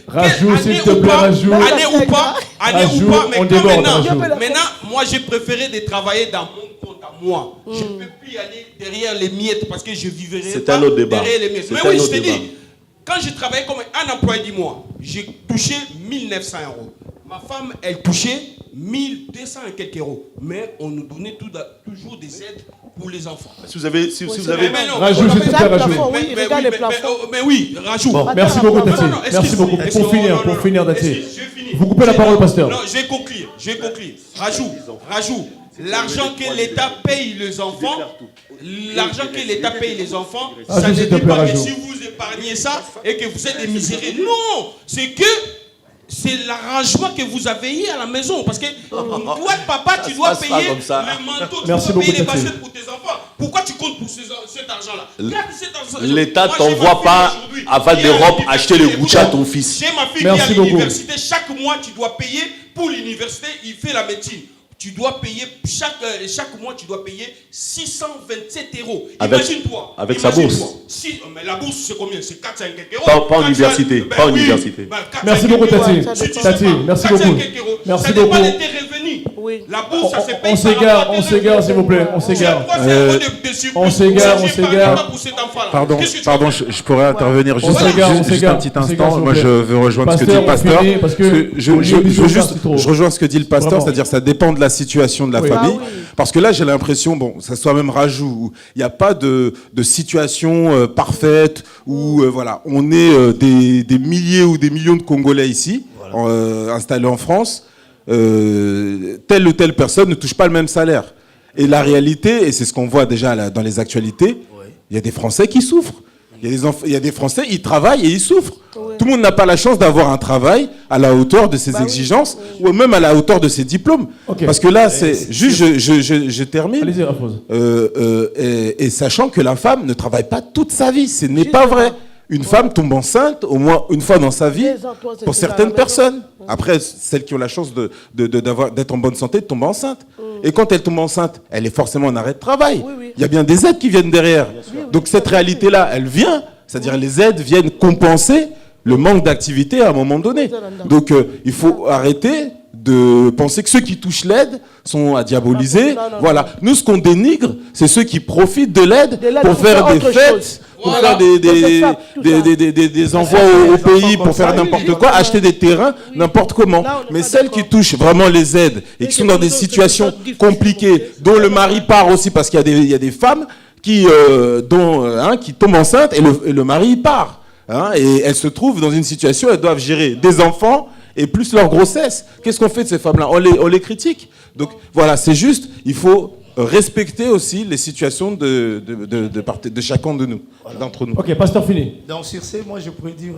Rajou, s'il te plaît, Rajou. Année ou pas, mais maintenant, moi j'ai préféré de travailler dans mon compte à moi. Je ne peux plus aller derrière les miettes parce que je vivrai pas derrière les miettes. Mais oui, je te dis, quand je travaillais comme un employé du mois, j'ai touché 1900 euros. Ma femme, elle touchait 1200 et quelques euros. Mais on nous donnait toujours des aides pour les enfants. Si vous avez... Rajout, s'il te plaît, Rajout. Mais oui, Rajout. Bon, merci beaucoup, Tati. Merci beaucoup. Pour finir, Tati. Vous coupez la parole, pasteur. Non, je vais conclure. Rajout. L'argent que l'État paye les enfants, ça ne dit pas que si vous épargnez ça et que vous êtes des misérés. Non, c'est que c'est l'arrangement que vous avez eu à la maison. Parce que toi, papa, tu dois payer le manteau, tu dois payer les baskets pour tes enfants. Pourquoi tu comptes pour cet argent-là? L'État ne t'envoie pas à Val d'Europe acheter le goût à ton fils. J'ai ma fille qui est à l'université. Chaque mois, tu dois payer pour l'université. Il fait la médecine. Tu dois payer, chaque mois, tu dois payer 627 euros. Imagine-toi. Avec sa bourse. Mais la bourse, c'est combien? C'est 4-5 euros. Pas en université. Pas en université. Merci beaucoup, Tati. Merci beaucoup. Ça dépend de tes revenus. La bourse, ça se paye. On s'égare, s'il vous plaît. On s'égare. Pardon, je pourrais intervenir juste un petit instant. Moi, je veux rejoindre ce que dit le pasteur. Je rejoins ce que dit le pasteur, c'est-à-dire ça dépend de la situation de la famille. Parce que là, j'ai l'impression, bon, ça soit même Rajout, il n'y a pas de situation parfaite où, voilà, on est des milliers ou des millions de Congolais ici, installés en France. Telle ou telle personne ne touche pas le même salaire. Et la réalité, et c'est ce qu'on voit déjà dans les actualités, il y a des Français qui souffrent. Il y a des Français, ils travaillent et ils souffrent. Tout le monde n'a pas la chance d'avoir un travail à la hauteur de ses exigences ou même à la hauteur de ses diplômes. Parce que là, c'est juste, je termine. Allez-y, Rafose. Et sachant que la femme ne travaille pas toute sa vie, ce n'est pas vrai. Une femme tombe enceinte au moins une fois dans sa vie pour certaines personnes. Après, celles qui ont la chance d'être en bonne santé tombent enceintes. Et quand elle tombe enceinte, elle est forcément en arrêt de travail. Il y a bien des aides qui viennent derrière. Donc cette réalité-là, elle vient. C'est-à-dire les aides viennent compenser le manque d'activité à un moment donné. Donc il faut arrêter de penser que ceux qui touchent l'aide sont à diaboliser. Voilà. Nous, ce qu'on dénigre, c'est ceux qui profitent de l'aide pour faire des fêtes, pour faire des envois au pays, pour faire n'importe quoi, acheter des terrains, n'importe comment. Mais celles qui touchent vraiment les aides et qui sont dans des situations compliquées, dont le mari part aussi, parce qu'il y a des femmes qui tombent enceintes et le mari part. Et elles se trouvent dans une situation où elles doivent gérer des enfants et plus leur grossesse. Qu'est-ce qu'on fait de ces femmes-là? On les critique. Donc voilà, c'est juste, il faut respecter aussi les situations de chacun de nous, d'entre nous. Ok, pasteur, fini. Donc sur ce, moi je pourrais dire,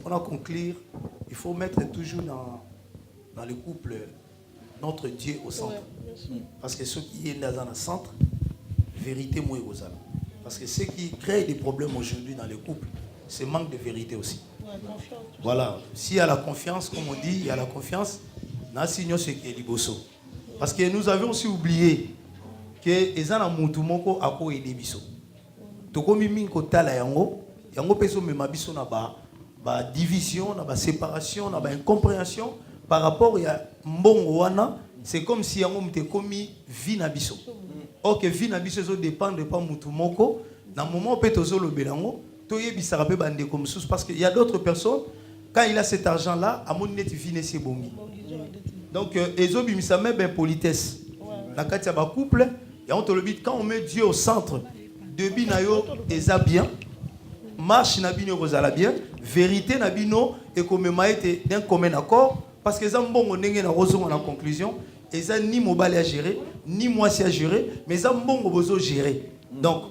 on a conclure, il faut mettre toujours dans le couple notre Dieu au centre. Parce que ceux qui sont dans le centre, vérité moi aux âmes. Parce que ce qui crée des problèmes aujourd'hui dans les couples, c'est manque de vérité aussi. Voilà. S'il y a la confiance, comme on dit, il y a la confiance, n'a signal ce qui est liboso. Parce que nous avons aussi oublié que les gens ont moko a ko aider biso. To komi min ko tala yango peso me mabiso na ba division, na ba séparation, na ba incompréhension par rapport à mbongo wana, c'est comme si yango mte komi vie na biso. Or que vie na biso zo dépendre pas mutu moko, na moment pe tozo lo belango, to yebisaka pe bande comme sous parce qu'il y a d'autres personnes quand il a cet argent là, à mon net vie ne c'est bongi. Donc ezo bimisa même politesse. Na katia ba couple, et on te le dit quand on met Dieu au centre, debi na yo eza bien, marche na bino kozala bien, vérité na bino et comme maïté d'un commun accord parce que ça mbongo ndenge na rozongo na conclusion, eza ni mobile à gérer, ni moi si à gérer, mais ça mbongo bozo gérer. Donc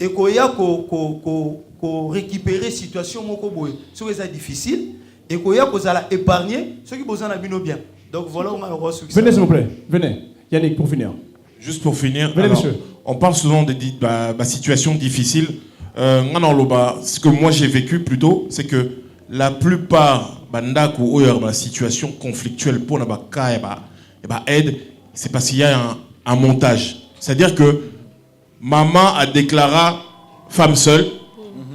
et koya ko récupérer situation moko boye, ce que c'est difficile et koya kozala épargner ceux qui besoin na bino bien. Donc voilà, on a le roi succès. Venez s'il vous plaît, venez. Yannick, pour finir. Juste pour finir, venez, alors, monsieur. On parle souvent de situations difficiles. Ce que moi j'ai vécu plutôt, c'est que la plupart de situation conflictuelle pour la aide, c'est parce qu'il y a un montage. C'est-à-dire que maman a déclaré femme seule,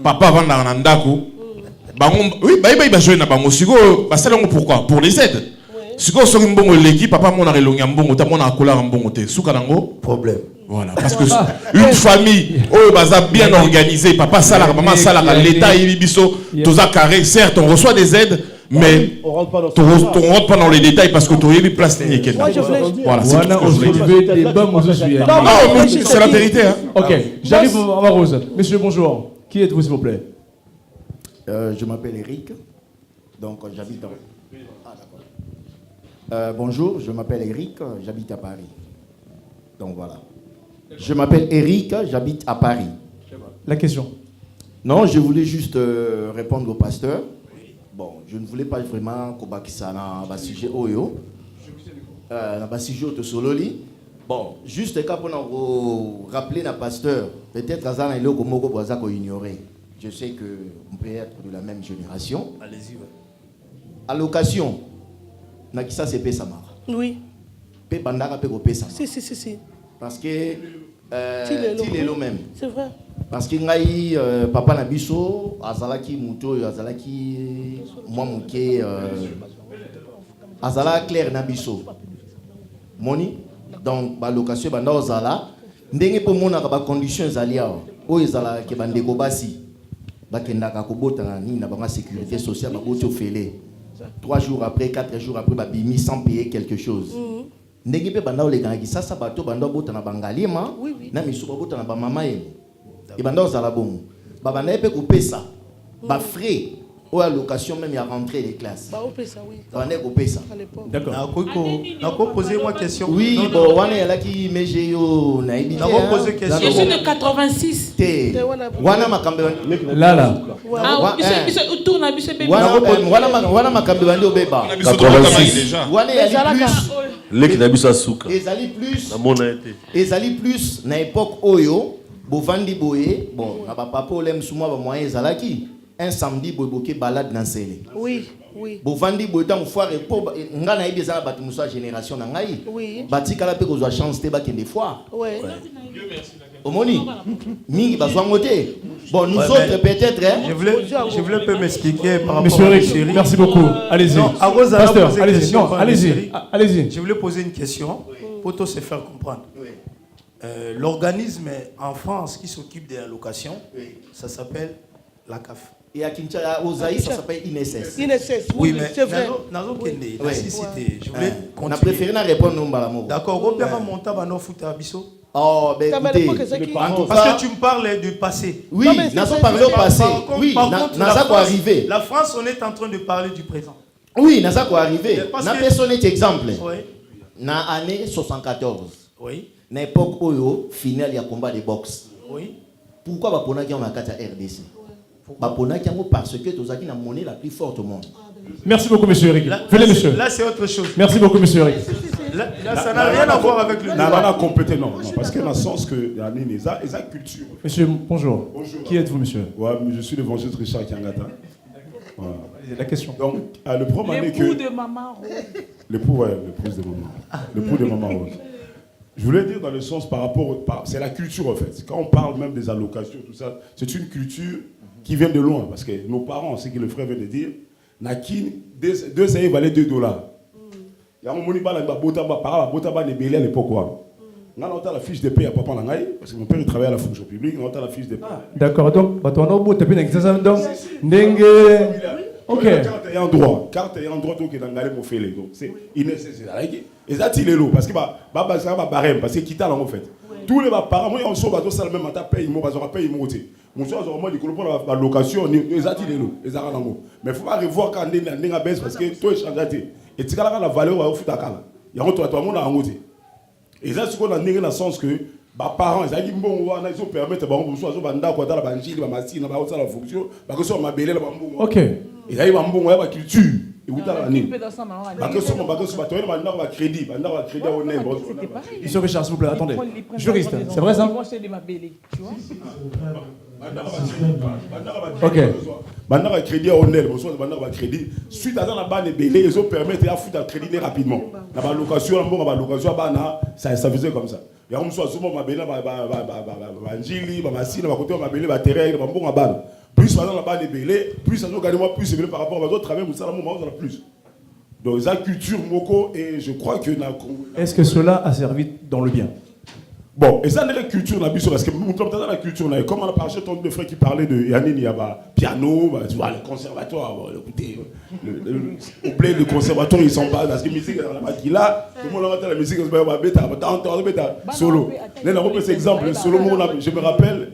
papa va dans Nandako. Oui, pourquoi? Pour les aides. Si vous avez l'équipe, papa mon problème. Voilà, parce que une famille bien organisée, papa salaire, maman salaire, l'État ibiso, tous à carré, certes on reçoit des aides, mais on rentre pas dans les détails parce que tu as place nickel. Voilà, c'est la vérité. Hein. Ok, j'arrive à ma Rose. Monsieur, bonjour. Qui êtes-vous s'il vous plaît? Je m'appelle Eric, donc j'habite à... bonjour, je m'appelle Eric, j'habite à Paris. Donc voilà. Je m'appelle Eric, j'habite à Paris. La question? Non, je voulais juste répondre au pasteur. Bon, je ne voulais pas vraiment qu'on ça dans le sujet Oyo. Dans le sujet de Sololi. Bon, juste pour nous rappeler le pasteur, peut-être que ça est ignoré. Je sais qu'on peut être de la même génération. Allez-y. Ouais. Allocation. Nakisa c'est Pessamara. Oui. Pe bandara pe Pessamara. Si. Parce que Tilelo même. C'est vrai. Parce que ngai papa na biso azalaki muto azalaki moi muke azala clair na biso. Moni donc ba location banda ozala ndenge po mona ka ba conditions zalia o ezala ke bandeko basi bakendaka kobotana ni na ba sécurité sociale ba boto fele. 3 jours après, 4 jours après, bimi sans payer quelque chose. Ndenge pe banda ole kanaki sasa bato banda bota na bangalima na misuba bota na ba mama ye. Et banda ozala bongo. Ba banda pe ko pesa. Ba frais ou allocation même à rentrer les classes. Ba pesa oui. Banda ko pesa. D'accord. Na ko poser moi question. Oui, bon wana yala ki meje yo na ibi. Na ko poser question. Je suis de 86. Wana makambe là. Ah, biso tourne na biso bébé. Wana makambe bandi obeba. 86. Wana yali plus. Leki na biso asuka. Ezali plus. Na mona été. Ezali plus na époque oyo bovandi boye bon na ba papa olem suma ba moyen ezalaki un samedi boboke balade na sele. Oui. Bovandi boye tant foire pour nga na yebi ezala batu musa génération na ngai. Oui. Batikala pe kozwa chance te bakende foire. Ouais. Omoni mingi bazwa ngote. Bon, nous autres peut-être je voulais pas m'expliquer par rapport Monsieur à Eric, merci beaucoup. Allez-y. Pasteur, allez-y. Non, allez-y. Je voulais poser une question pour tous se faire comprendre. L'organisme en France qui s'occupe des allocations, ça s'appelle la CAF. Et à Kinshasa, aux Aïs, ça s'appelle INSS. Oui, mais c'est vrai. Je voulais on a préféré répondre non balamo. D'accord, Robert monta bano futa biso. Oh, ben écoutez, parce que tu me parles du passé. Oui, nous avons parlé au passé. Oui, nous avons arrivé. La France, on est en train de parler du présent. Oui, nous avons arrivé. Nous avons personne exemple. Oui. Dans l'année 74. Oui. Dans l'époque où finale il y a combat de boxe. Oui. Pourquoi Bapona qui a RDC? Bapona qui a parce que tu as la monnaie la plus forte au monde. Merci beaucoup, monsieur Eric. Venez, monsieur. Là, c'est autre chose. Merci beaucoup, monsieur Eric. Là, ça n'a rien à voir avec le... Non, parce que dans le sens que il y a une culture. Monsieur, bonjour. Qui êtes-vous, monsieur? Ouais, je suis l'évangéliste Richard Kiangata. Voilà. La question. Donc, le problème est que... L'époux de Maman Rose. L'époux, ouais, l'épouse de maman. L'époux de Maman Rose. Je voulais dire dans le sens par rapport... C'est la culture, en fait. Quand on parle même des allocations, tout ça, c'est une culture qui vient de loin. Parce que nos parents, ce que le frère vient de dire, Nakin, 2 années valaient $2. Il y a un moment où il à l'époque. On a la fiche de paie à papa Nangaï, parce que mon père il travaillait à la fonction publique, on a la fiche de paie. D'accord, donc, on a un bout de paie donc, ok. Carte et endroit, donc il a mon fait. Donc c'est nécessaire. Et ça, il est lourd, parce que barème, parce que quitte à en fait. Tous les parents, moi, on sont bateau, ça le même temps, paye, ils ont payé, mon soeur, moi, ils comprennent la location, ils ont lourd, ils ont mais il faut pas revoir quand on a baisse, parce que tout est changé. Et tu as la valeur au foot à Kala. Il y a un toit, on a un côté. Et ça, c'est ce qu'on a dans le sens que les parents, ils ont permis de la fonction, parce que ma belle, ok. Et là, il y a une culture. Et vous avez un crédit. Monsieur Richard, s'il vous plaît, attendez. Juriste, c'est vrai ça? Ok. Maintenant, le crédit au Nel, crédit. Suite à ça, ils ont permis de faire un crédit rapidement. La location, ça faisait comme ça. Il y a un souvent ma belle, plus par exemple là-bas les bélés, plus ça nous gagne moi plus par rapport aux autres travailleurs, vous savez, on a plus. Donc la culture moko et je crois que est-ce que cela a servi dans le bien? Bon, et ça n'est la culture là parce que nous sommes dans la culture là, comme on a parlé ton deux frères qui parlaient de Yannick, il y a piano, tu vois le conservatoire, écoutez, le conservatoire ils sont pas parce que musique là qui là, tout le monde entend la musique bêta solo. Là on peut cet exemple solo je me rappelle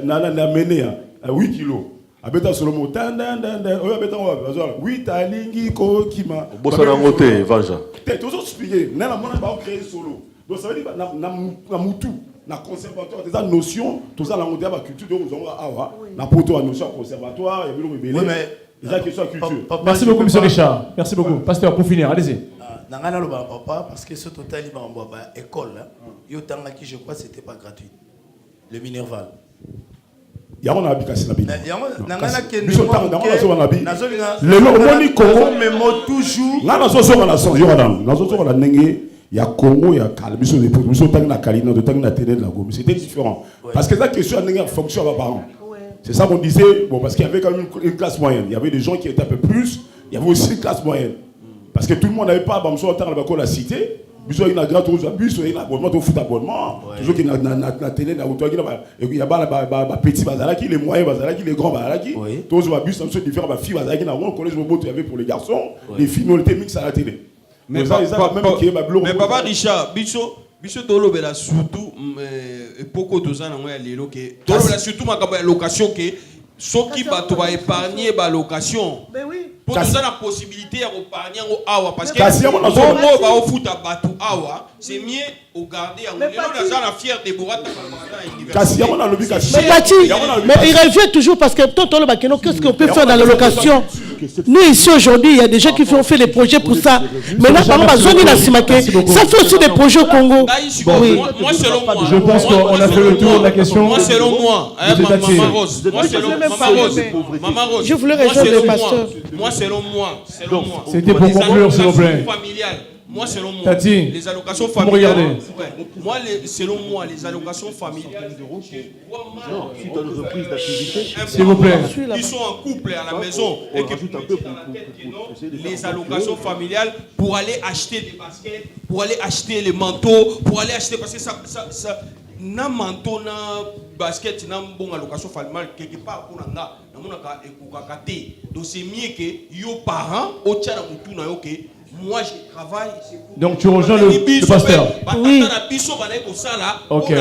Nana Mené 8 kilos. Abeta Solomo tan dan dan dan oyo abeta wa 8 alingi ko kima bosana ngote vanja toujours expliquer na mona ba créer solo donc ça veut dire na mutu na conservatoire des notions tout ça la ngote ba culture donc on va awa na poto a notion conservatoire et biloko belé mais ça question culture. Merci beaucoup monsieur Richard, merci beaucoup pasteur pour finir, allez-y. Nangana lo ba papa parce que ce total il ba école yo tanga qui je crois c'était pas gratuit le Minerval. Il y a un habitude la Bible. Il y a Congo, il y a Calbiso, c'était différent. Parce que la question a fonction à parents. C'est ça qu'on disait, bon, parce qu'il y avait quand même une classe moyenne. Il y avait des gens qui étaient un peu plus, il y avait aussi une classe moyenne. Parce que tout le monde n'avait pas la cité. Il y a une grande chose, il y a un abonnement, il foot abonnement. Toujours qu'il y a la télé, il y a des petits bazalaki, les moyens bazalaki, les grands bazalaki. Tous les bus, c'est différent. Les filles bazalaki, on connaît le mot qu'il y avait pour les garçons. Les filles, on était mixés à la télé. Mais papa Richard, biso tolo bela surtout poko tozana ngoya lelo ke tolo bela surtout makaba location ke soki bato ba épargner ba location. Ben oui. Pour nous donner la possibilité d'épargner au awa parce que on va au foot à bateau awa c'est mieux au garder en la fière des bourrades mais il revient toujours parce que qu'est-ce qu'on peut faire dans la location? Nous ici aujourd'hui il y a des gens qui ont fait des projets pour ça. Maintenant par exemple ça fait aussi des projets au Congo. Moi selon moi je pense qu'on a fait le tour de la question. Moi selon moi Maman Rose Maman Rose je voulais rejoindre le pasteur. Moi selon moi c'était pour conclure s'il vous plaît. Moi, selon moi, Tati, les allocations familiales. Moi, selon moi, les allocations familiales. Si tu as une reprise d'activité, s'il vous plaît. Ils sont en couple à la maison et que les allocations familiales pour aller acheter des baskets, pour aller acheter les manteaux, pour aller acheter parce que ça na manteau na basket na bon allocation familiale quelque part pour nga na monaka ekokakate. Donc c'est mieux que yo parents au tcha na mutu na yo que moi je travaille. Donc tu rejoins le pasteur. Oui. Ok.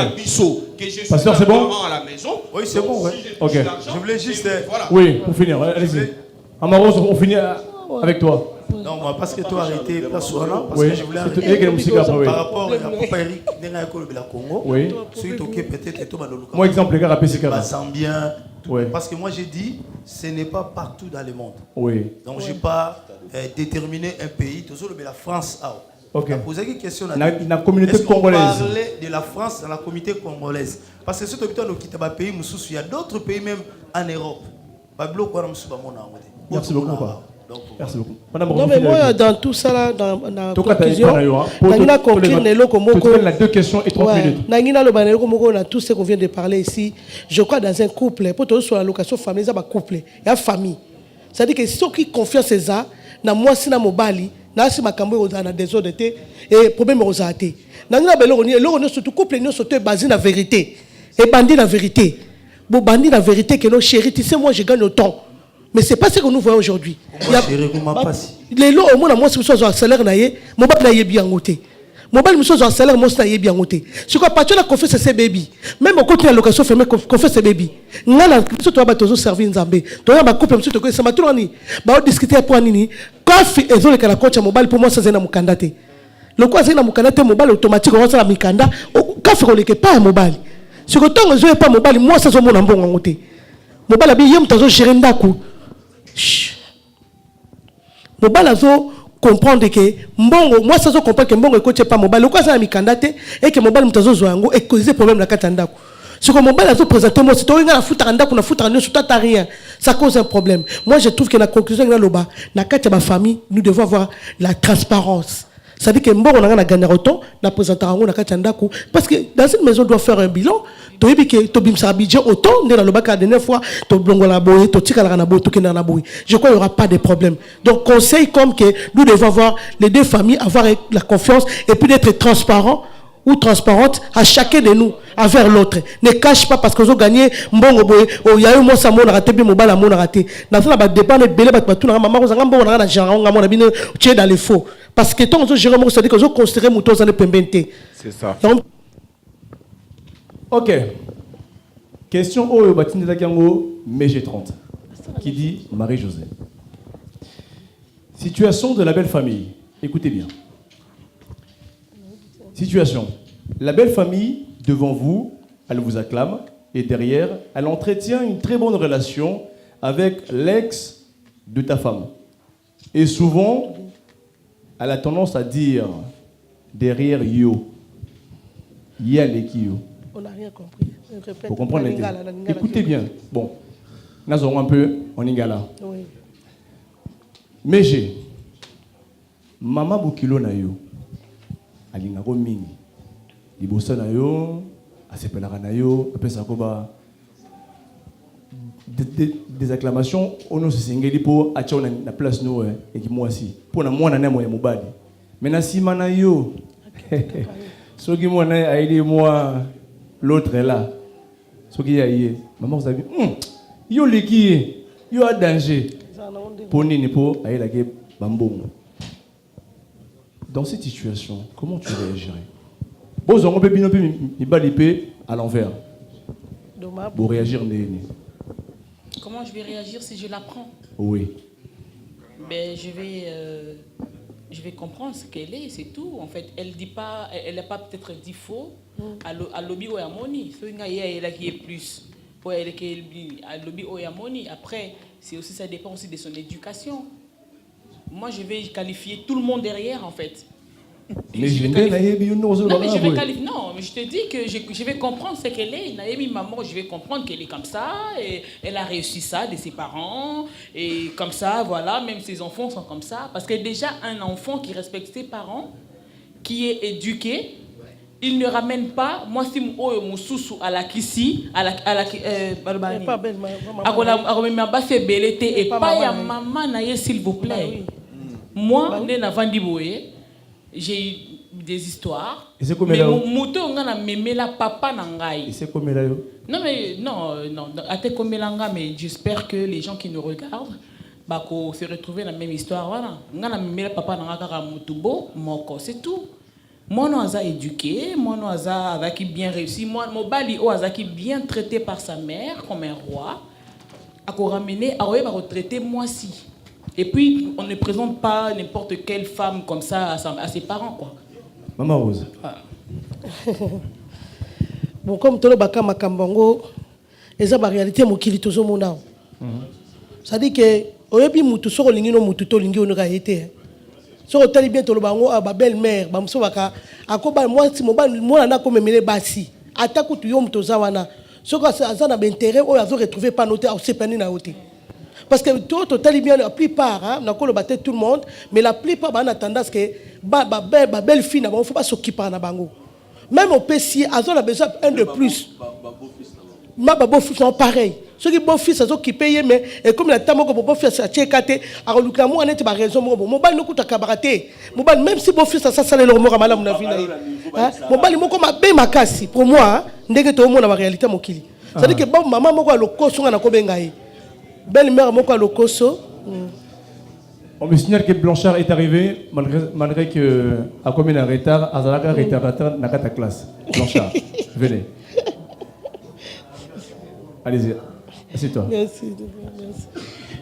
Pasteur, c'est bon? À la maison. Oui, c'est bon. Ouais. Ok. Je voulais juste. Oui, pour finir, allez-y. Amaros, on finit avec toi. Non, moi, parce que toi arrêté place Wana, parce Oui. que je voulais C'est arrêter la musique après, oui. par rapport à Papa Eric Nenga Kolobela Congo. Oui. Celui qui peut-être tout le Moi, exemple, les gars, rappelez ces bah, Zambien. Oui. Parce que moi, j'ai dit, ce n'est pas partout dans le monde. Oui. Donc, je n'ai pas déterminé un pays. Toujours la France. Ok. Je posé une question. La communauté Est-ce qu'on congolaise. parlait de la France dans la communauté congolaise. Parce que si tu habites dans le pays, il y a d'autres pays même en Europe. Merci beaucoup. Merci beaucoup. Non, mais moi, dans tout ça, là, dans la conclusion, la deux questions et 30 minutes. Tout ce qu'on vient de parler ici, je crois dans un couple, pour tout sur la location familiale, il y a un couple, il y a une famille. C'est-à-dire que ceux qui confient c'est ça, dans moi, si dans mon bali, dans si ma cambo dans la désordre et problème aux athées. Dans la belle on surtout couple, nous surtout basé la vérité et bandit la vérité. Bon bandit la vérité que nos chéris, tu sais moi je gagne autant. Mais c'est pas ce que nous voyons aujourd'hui. Les lots au moins moi si je salaire naie, mon bal naie bien goûté. Mon bal monsieur salaire moi naie bien goûté. Je crois pas tu la confiance c'est baby. Même au côté de la location fermée confiance c'est baby. Ngala monsieur toi ba tozo servir nzambe. Toi ba couple monsieur toi ça m'a tout ani. Ba discuter pour nini. Kafi ezole kala coach mobile pour moi ça c'est na mukandate. Le quoi c'est na mukandate mobile automatique on ça la mikanda. Kafi ko leke pas mobile. Ce que tant que pas mobile moi ça zo mon mbongo ngote. Mobile abi yem tazo gérer ndaku. Mobile azo comprendre que mbongo moi ça zo comprendre que mbongo ekoche pas mobile. Le quoi ça la mikanda te et que mobile mtazo zo yango et causer problème na kata ndaku. Ce que mobile azo présenter moi c'est toi nga la futa ndaku na futa nyo ta rien. Ça cause un problème. Moi je trouve que la conclusion na loba na kata ba famille nous devons avoir la transparence. Ça dit que mbongo na gagner autant na présenter yango na kata ndaku parce que dans cette maison doit faire un bilan. Je crois qu'il n'y aura pas de problème. Donc, conseil comme que nous devons avoir les deux familles, avoir la confiance et puis d'être transparent ou transparente à chacun de nous, envers l'autre. Ne cache pas parce que vous gagnez, il y a eu moi ça m'a raté, bien mobile m'a raté. Dans ça, dépend de belé, tout le monde, dans les faux. Parce que tant que je remonte, c'est-à-dire que je considère mon temps dans les pembente. C'est ça. Ok. Question au Batine Dakango, MG30, qui dit Marie-Josée. Situation de la belle famille. Écoutez bien. Situation. La belle famille, devant vous, elle vous acclame, et derrière, elle entretient une très bonne relation avec l'ex de ta femme. Et souvent, elle a tendance à dire derrière yo, yo. On n'a rien compris. Vous comprenez? Écoutez bien. Bon, nous avons un peu en ingala. Oui. Mais j'ai Mama Bukilo na yo, alingako mingi. Libosa na yo, asepelaka na yo, apesa koba des acclamations, on se singeli pour acha na place nous et qui moi aussi. Pour na mwana na mo ya mobali. Mais na sima na yo. Ce qui moi na aidé moi l'autre est là. Ce qui est maman vous avez yo leki yo a danger. Pour nini pour aller la guerre bambon. Dans cette situation, comment tu réagirais? Bon, on peut bien à l'envers. Pour réagir Comment je vais réagir si je l'apprends? Oui. Ben, je vais comprendre ce qu'elle est, c'est tout. En fait, elle dit pas, elle n'a pas peut-être dit faux. À lobby ou à moni, elle a qui est plus. Pour elle à lobby ou à moni. Après, c'est aussi ça dépend aussi de son éducation. Moi, je vais qualifier tout le monde derrière, en fait. Mais je vais qualifier. Non, mais je te dis que je vais comprendre ce qu'elle est. Naïmi, maman, je vais comprendre qu'elle est comme ça. Et elle a réussi ça de ses parents. Et comme ça, voilà, même ses enfants sont comme ça. Parce que déjà, un enfant qui respecte ses parents, qui est éduqué, il ne ramène pas. Moi, si mon sousou à la kissi, à la et pas ya maman naïe, s'il vous plaît. Moi, j'ai eu des histoires. Mais mon moto, on a même la papa nangai. Non, mais non, mais j'espère que les gens qui nous regardent vont se retrouver dans la même histoire. Voilà. On a même la papa nangai, c'est tout. Moi, on a éduqué, moi, on a bien réussi. Moi, mon bali, on a bien traité par sa mère comme un roi. A ramener, à retraiter moi aussi. Et puis, on ne présente pas n'importe quelle femme comme ça à ses parents, quoi. Maman Rose. Bon, comme tout le baka makambango, et ça, la réalité, mon kili tozo mona. Ça dit que, au début, mutu soro lingi no mutu to lingi onoka été. Soro tali bien to le bango a ba belle-mère, ba mso baka, akoba moi si mo ba moi na ko memele basi. Ataku tu yom to zawana. Soko azana ba intérêt o azo retrouver pas noté au sepani na hoté. Parce que tout tali bien la plupart hein, na ko le battre tout le monde, mais la plupart ba na tendance que ba belle fille na ba faut pas s'occuper na bango. Même au PC, Azon a besoin un de plus. Ma beau-fils sont pareils. Ceux qui beau-fils, ils ont qui payent, mais et comme la tamo que beau-fils a tchékaté, à reluquer moi, on est pas raison. Mon bal nous coûte à cabaraté. Mon bal, même si beau-fils a ça, ça le remords à malade, mon avis. Mon bal, il m'a comme un bé ma casse. Pour moi, n'est que tout le monde a la réalité, mon kili. C'est-à-dire que bon, maman, moi, le cosso, on a combien belle-mère, moi, le cosso. On me signale que Blanchard est arrivé, malgré que, à combien de retard, Azalaka est en retard dans ta classe. Blanchard, venez. Allez-y, assieds-toi. Merci.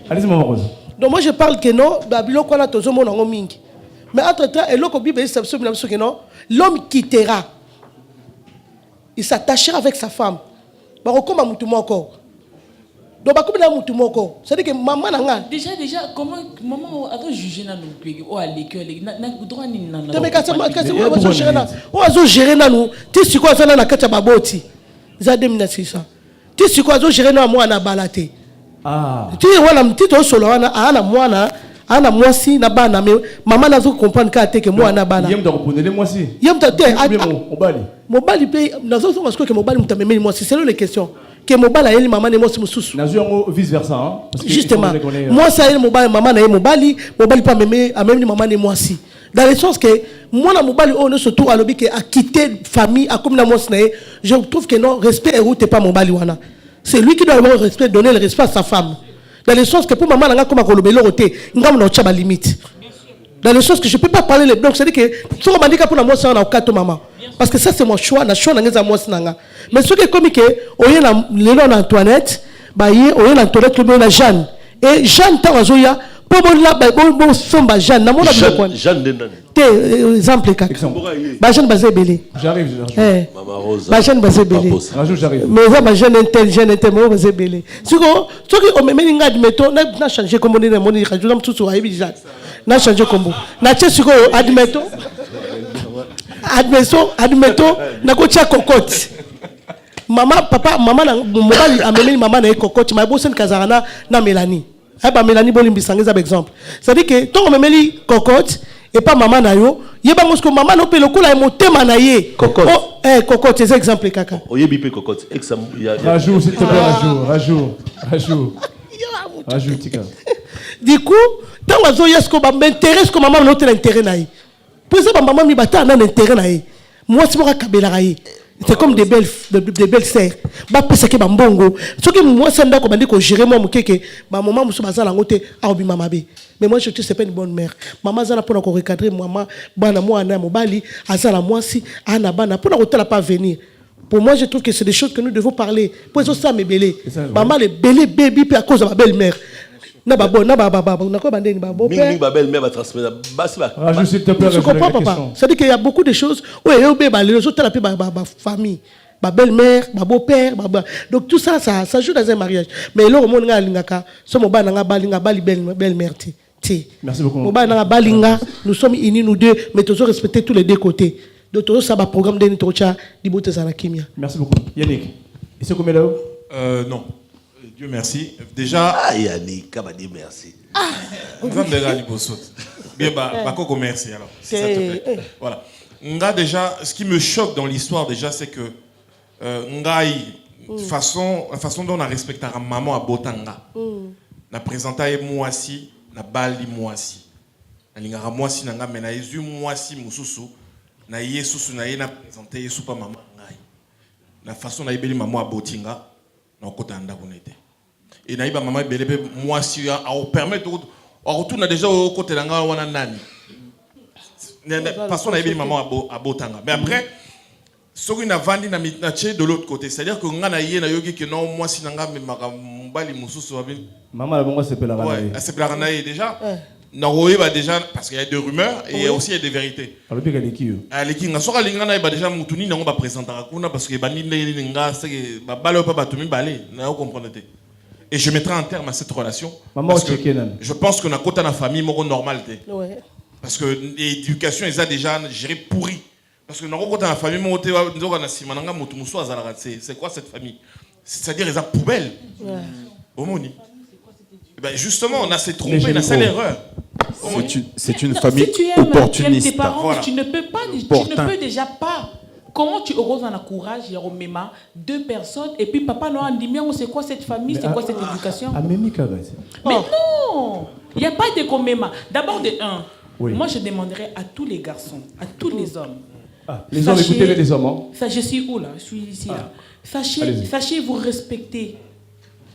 Allez-y, Maman Rose. Donc moi je parle que non, Babylon qu'on a tout le monde en mingi. Mais entre-temps, et l'autre Bible c'est absolument que non, l'homme quittera. Il s'attachera avec sa femme. Bah comment mutumo encore. Donc bah comment mutumo encore. C'est-à-dire que maman nanga. Déjà comment maman a jugé na nous ou à l'école na droit ni na. Mais quand on va gérer na nous, tu sais quoi ça na kacha baboti. Ça démination ça. Tu sais quoi ça gérer na moi na balate. Ah. Tu vois la petite solo ana mwana ana mwasi na bana mais maman nazo comprendre ka te que moi na bana. Yem de répondre les mwasi. Yem ta te mobali. Mobali pe nazo so parce que mobali mutameme mwasi c'est là les questions. Que mobali a maman na mwasi mususu. Nazo vice versa hein. Justement. Moi ça mobali maman na mobali pas même a même maman na mwasi. Dans le sens que moi na mobali on surtout à lobi que a quitté famille a comme na mwasi na je trouve que non respect et route pas mobali wana. C'est lui qui doit avoir le respect, donner le respect à sa femme. Dans le sens que pour maman, on a comme un l'oroté, on a une limite. Dans le sens que je ne peux pas parler les blocs, c'est-à-dire que si on m'a dit que pour la moi, c'est un cas de maman. Parce que ça, c'est mon choix, la choix, c'est moi. Mais ce qui est comme que, on y a l'élan Antoinette, on y a Antoinette, on a Jeanne. Et Jeanne, tant Zoya, pour moi, là, on somba Jeanne. Jeanne de Nan. Exemple, Jeanne Bazébélé. J'arrive. Maman Rose. Jeanne Bazébélé. J'arrive. Mais ça, Jeanne intelligente, moi, Bazébélé. Ce qui on me met admettons, n'a changé comme on est dans mon île, je n'ai tout sur Aïbi Jacques. N'a changé comme vous. N'a pas ce que admettons, n'a pas de cocotte. Maman, papa, maman, mobile a mené maman na cocotte, mais bossen Kazarana na Mélanie. Ah bah Mélanie Bolimbi sang exemple. Ça dit que tant on me met cocotte et pas maman na yo, yeba mosko maman no pe le coup la motema na ye. Cocotte. Oh, cocotte, c'est exemple kaka. Oyebi pe cocotte. Rajoute s'il te plaît, rajoute tika. Du coup, tant on a ce que m'intéresse que maman l'autre l'intérêt na ye. Pour ça maman mi bata na l'intérêt na ye. Moi c'est moi kabela na ye. C'est comme des belles sœurs. Bah parce que bambongo. Ce que moi c'est d'accord bandit que gérer moi mukeke. Bah maman musu bazala ngote aobi mama be. Mais moi je te c'est pas une bonne mère. Maman zala pour qu'on recadrer maman bana moi na mobali azala moi si ana bana pour qu'on la pas venir. Pour moi je trouve que c'est des choses que nous devons parler. Pour ça me belé. Maman le belé baby puis à cause de ma belle-mère. Na babo na quoi bandé ni babo père. Mingi ba belle-mère va transmettre rajoute s'il te plaît. Je comprends papa. Ça dit qu'il y a beaucoup de choses. Oui, les autres la famille. Ma belle-mère, ma beau-père, donc tout ça, ça joue dans un mariage. Mais là, au monde, belle-mère. Merci beaucoup. Nous sommes unis, nous deux, mais nous devons respecter tous les deux côtés. Donc, tout ça, c'est programme de Nitrocha, d'Ibote Zanakimia. Merci beaucoup. Yannick, et c'est combien là-haut Non. Dieu merci. Déjà. Ah, Yannick, comment dire merci. Bien, Bakoko, merci alors. Si ça te plaît. Voilà. Nga déjà, ce qui me choque dans l'histoire déjà, c'est que Ngai, la façon dont on a respecté la maman à Botanga, na présenté Mouassi, na Bali Mouassi, na lingara Mouassi nanga, mais na Yesu Mouassi Moussoussou, na Yesu na Yena présenté Yesu pas maman Ngai. La façon na Yebeli maman à Botinga, na Kota Anda Bonete. Et na Yeba maman Belebe Mouassi a permettre de retourner déjà au côté d'Anga Wana Nani. Façon na Yebeli maman à Botanga. Mais après, Ce qui n'a vendu na mitnache de l'autre côté. C'est-à-dire que ngana yé na yogi que non moi si nanga me makambali mususu wabini. Maman la bongo s'appelle la ranaï. Ouais, elle s'appelle la ranaï déjà. Naroé va déjà parce qu'il y a des rumeurs et aussi il y a des vérités. Alors bien qu'elle est qui? Elle est qui? Na soka lingana va déjà mutuni na on va présenter à kuna parce que bani linga c'est ba balo pas batumi balé. Na vous comprenez? Et je mettrai un terme à cette relation. Maman parce que je pense que na kota na famille moro normal té. Ouais. Parce que l'éducation ils a déjà géré pourri. Parce que dans la famille, c'est quoi cette famille? C'est-à-dire les poubelles. Ouais. Ben justement, on a s'est trompé, on a fait l'erreur. C'est une famille opportuniste. Tu aimes tes parents, voilà. Tu ne peux déjà pas. Comment tu auras un courage, Jérôme, deux personnes, et puis papa non, dit mais c'est quoi cette famille, c'est quoi cette éducation? Mais non, il n'y a pas de coméma. D'abord de un, moi je demanderais à tous les garçons, à tous les hommes. Les hommes, écoutez les hommes. Hein? Je suis où là? Je suis ici là. Sachez vous respecter.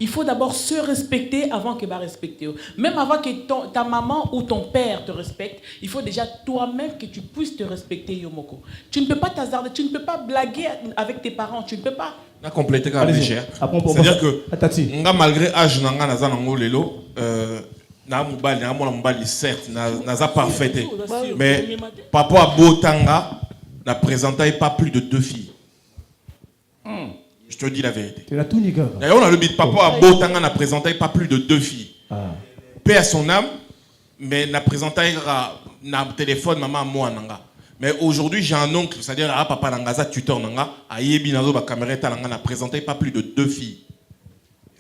Il faut d'abord se respecter avant que va respecter. Même avant que ta maman ou ton père te respecte, il faut déjà toi-même que tu puisses te respecter, Yomoko. Tu ne peux pas t'hasarder, tu ne peux pas blaguer avec tes parents, tu ne peux pas. On a complété quand même cher. C'est-à-dire que malgré l'âge de Namubali, certes, n'a parfaité. Mais papa Botanga n'a présenté pas plus de 2 filles. Je te dis la vérité. D'ailleurs, on a le bit papa Botanga n'a présenté pas plus de 2 filles. Paix à son âme, mais n'a présenté un téléphone maman moi nanga. Mais aujourd'hui, j'ai un oncle, c'est-à-dire papa Nangaza tuteur nanga, a yebi nazo ba caméra talanga n'a présenté pas plus de 2 filles.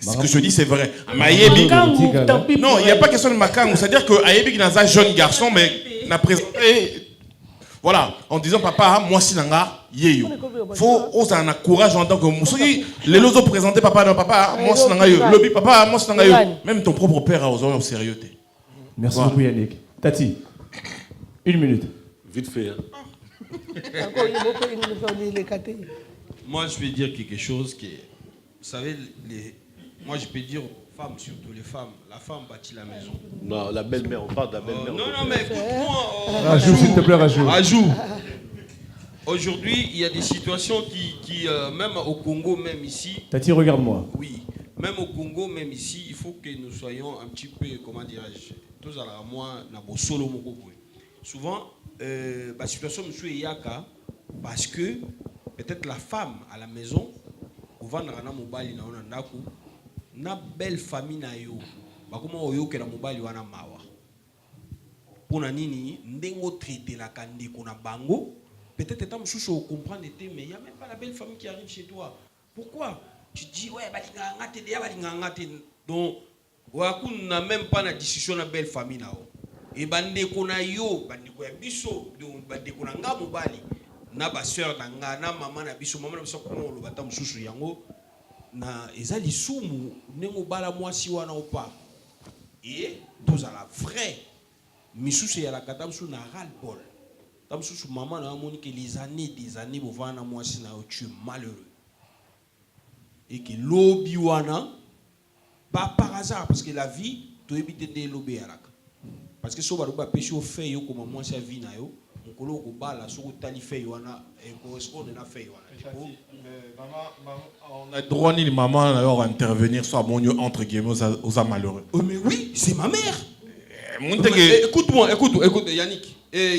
Ce que je dis, c'est vrai. Non, il n'y a pas question de Makangu. C'est-à-dire que Ayebi est un jeune garçon, mais n'a présenté. Voilà, en disant papa, moi si nanga, yeyo. Faut oser un courage en tant que Moussoui. Les lots présentés papa, non papa, moi si nanga yo. Lobby papa, moi si nanga yo. Même ton propre père a osé en sérieux. Merci beaucoup Yannick. Tati, 1 minute. Vite fait. Moi je vais dire quelque chose qui est. Vous savez, moi je peux dire femmes, surtout les femmes. La femme bâtit la maison. Non, la belle-mère, on parle de la belle-mère. Non, mais écoute-moi. Rajoute, s'il te plaît, rajoute. Rajoute. Aujourd'hui, il y a des situations qui même au Congo, même ici. Tati, regarde-moi. Oui, même au Congo, même ici, il faut que nous soyons un petit peu, comment dirais-je, tous à la moi, na bo solo moko. Souvent, la situation monsieur Yaka, parce que peut-être la femme à la maison, on va na mobali na onandaku. Na belle famille na yo bakoma oyo ke na mobali wana mawa pona nini ndengo traiter la kandiko na bango peut-être étant mouchou au comprendre mais il y a même pas la belle famille qui arrive chez toi. Pourquoi tu dis ouais balinga ngate dia balinga ngate donc wakun na même pas na discussion na belle famille na o et bandeko na yo bandeko ya biso donc bandeko na nga mobali na ba sœur na nga na maman na biso ko lo bata mouchou yango na ezali sumu nengo bala mwasi wana opa et tous à la vraie misusu ya la katamsu na ral bol tamsu maman na moni que les années bovana mwasi na tu es malheureux et que lobi wana pas par hasard parce que la vie to éviter de lobi alaka parce que so ba ba péché au fait yo comme mwasi a vie na yo mukolo ko bala so ko tali fait wana et correspond na fait wana. On a droit ni maman à intervenir soit bon entre guillemets aux malheureux. Mais oui, c'est ma mère. Écoute-moi, Yannick.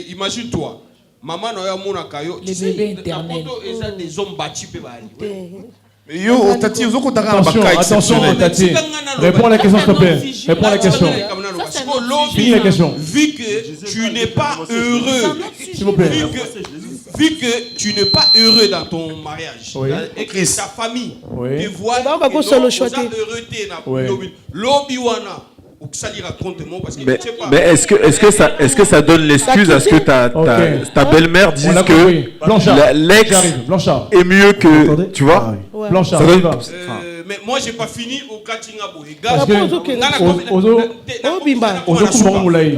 Imagine-toi, maman n'a mon akayo. Les bébés éternels. Et des hommes bâtis pe bali. Mais yo, Tati, attention, Tati. Réponds à la question, s'il te plaît. Réponds à la question. Finis la question. Vu que tu n'es pas heureux, s'il vous plaît. Vu que tu n'es pas heureux dans ton mariage et que ta famille te voit mais est-ce que ça donne l'excuse à ce que ta belle-mère dise que l'ex est mieux que tu vois? Blanchard, Mais moi, j'ai pas fini au Katinga Boy. Parce que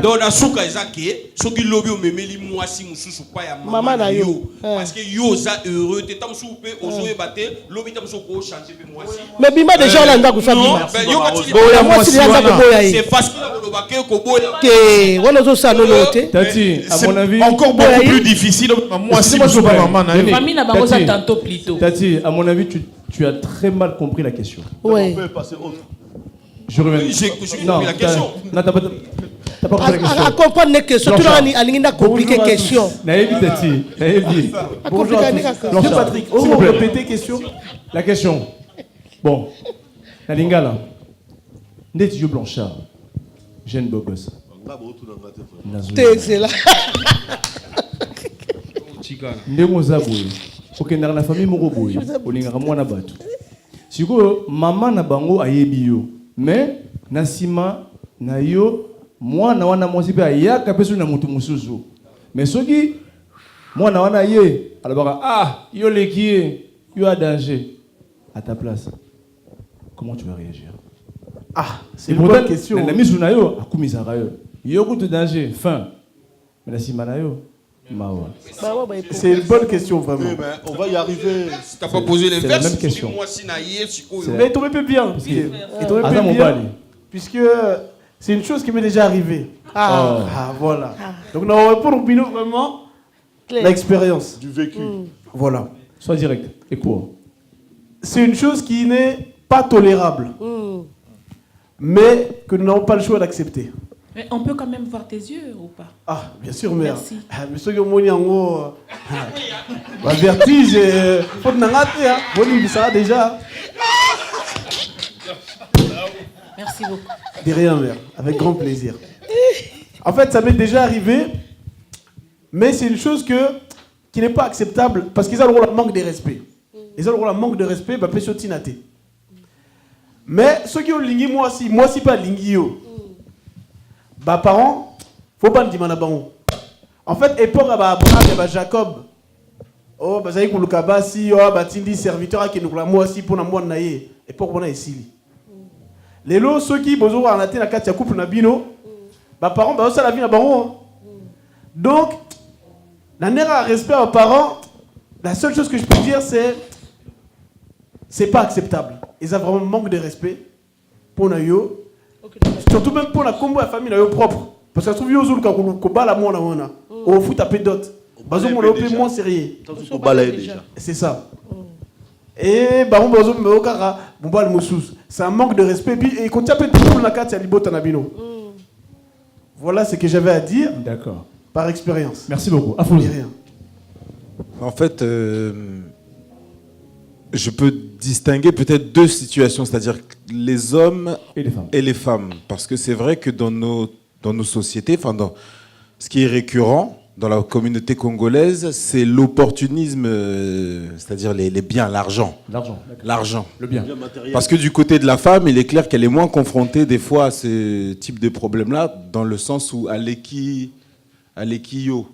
dans la souka ezake, ceux qui lobby au memeli moisi mususu pa ya maman na yo. Parce que yo za heureux, te tam soupe ozo ebate, lobby tam soko chanter pe moisi. Mais bima déjà là ndako ça bima. C'est facile à lobake ko boya. Que on ozo ça noté. Tati, à mon avis, encore beaucoup plus difficile moisi mususu pa maman na yo. Famille na bango ça tantôt plutôt. Tati, à mon avis, tu as très mal compris la question. On peut passer autre. Je reviens. J'ai compris la question. Non, t'as pas compris la question. À comprendre les questions, tu as une compliquée question. Naïvi, Tati. Naïvi. Bonjour à tous. Patrick, s'il vous plaît, répétez question. La question. Bon. Nalingala. N'est-ce pas Blanchard? Jeune beau gosse. C'est là. Ndemo Zaboué. Ok, dans la famille Moroboy, on est à moi batu. Si vous maman na bango ayebi yo, mais nasima na yo moi na wana moi sipe ya kapeso na mutu mususu. Mais soki moi na wana ye, alors ah yo leki yo a danger à ta place. Comment tu vas réagir? Ah, c'est une bonne question. La mise na yo akumisa yo. Yo kutu danger fin. Mais nasima na yo. C'est une bonne question, vraiment. Oui, mais on va y arriver. Si tu n'as pas posé les vers, c'est la même question. Mais il peut bien. Puisque c'est une chose qui m'est déjà arrivée. Ah, voilà. Donc, nous avons pour nous vraiment l'expérience. Du vécu. Voilà. Sois direct. Et quoi? C'est une chose qui n'est pas tolérable. Mais que nous n'avons pas le choix d'accepter. Mais on peut quand même voir tes yeux ou pas? Ah, bien sûr, mère. Merci. Monsieur Gomoni Ango, vertige, faut que vous ça déjà. Merci beaucoup. De rien, mère. Avec grand plaisir. En fait, ça m'est déjà arrivé, mais c'est une chose qui n'est pas acceptable parce qu'ils ont le manque de respect. Ils ont le manque de respect, bah, peut tinaté. Mais ceux qui ont lingi, moi si pas lingi yo. Bah parents, faut pas le dire manabango. En fait, époque Abraham et Jacob. Oh, bah zaï kuluka basi, oh bah tindi serviteur à qui nous moi si pour na moi naie. Époque on a ici. Les lots ceux qui besoin en atteindre la carte couple na bino. Bah parents, bah ça la vie na bango. Donc, la nera respect aux parents. La seule chose que je peux dire c'est pas acceptable. Ils ont vraiment manque de respect pour na yo. Surtout même pour la combo la famille propre. Parce que ça se trouve yo ko bala mo na wana. Au foot tapé d'autres. Bazo mo lopé moins sérieux. C'est ça. Et baron bazo me okara bombal mosous. C'est un manque de respect puis et quand tu appelles tout la carte ya libota na bino. Voilà ce que j'avais à dire. D'accord. Par expérience. Merci beaucoup. Afouzi. En fait, je peux distinguer peut-être deux situations, c'est-à-dire les hommes et les femmes. Parce que c'est vrai que dans nos sociétés, enfin dans ce qui est récurrent dans la communauté congolaise, c'est l'opportunisme, c'est-à-dire les biens, l'argent. L'argent. Le bien. Parce que du côté de la femme, il est clair qu'elle est moins confrontée des fois à ce type de problème-là, dans le sens où Aleki-yo.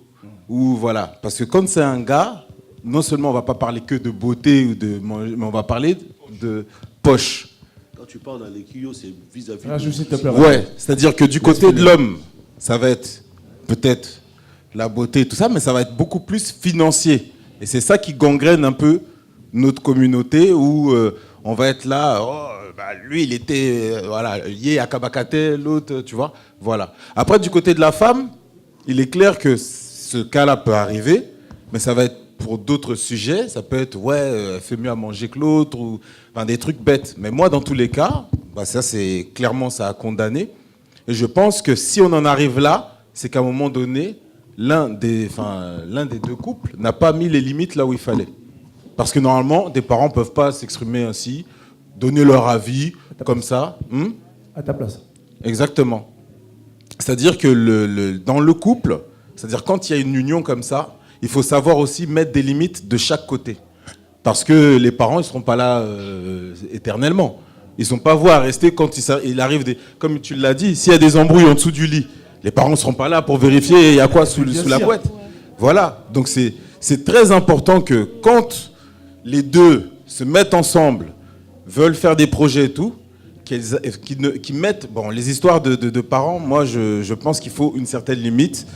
Ou voilà. Parce que quand c'est un gars, non seulement on ne va pas parler que de beauté, mais on va parler de poche. Quand tu parles d'Alekio, c'est vis-à-vis ouais, c'est-à-dire que du côté de l'homme, ça va être peut-être la beauté, tout ça, mais ça va être beaucoup plus financier. Et c'est ça qui gangrène un peu notre communauté, où on va être là, oh, bah, lui il était lié à Kabakate, l'autre, tu vois. Voilà. Après, du côté de la femme, il est clair que ce cas-là peut arriver, mais ça va être pour d'autres sujets, ça peut être elle fait mieux à manger que l'autre, ou enfin, des trucs bêtes. Mais moi, dans tous les cas, bah, ça c'est clairement ça à condamner. Et je pense que si on en arrive là, c'est qu'à un moment donné, l'un des deux couples n'a pas mis les limites là où il fallait. Parce que normalement, des parents ne peuvent pas s'exprimer ainsi, donner leur avis comme ça. À ta place. Exactement. C'est-à-dire que dans le couple, c'est-à-dire quand il y a une union comme ça, il faut savoir aussi mettre des limites de chaque côté. Parce que les parents, ils ne seront pas là éternellement. Ils ne sont pas voués à rester quand il arrive comme tu l'as dit, s'il y a des embrouilles en dessous du lit, les parents ne seront pas là pour vérifier il y a quoi sous la couette. Voilà. Donc c'est très important que quand les deux se mettent ensemble veulent faire des projets et tout, qui mettent... Bon, les histoires de parents, moi, je pense qu'il faut une certaine limite.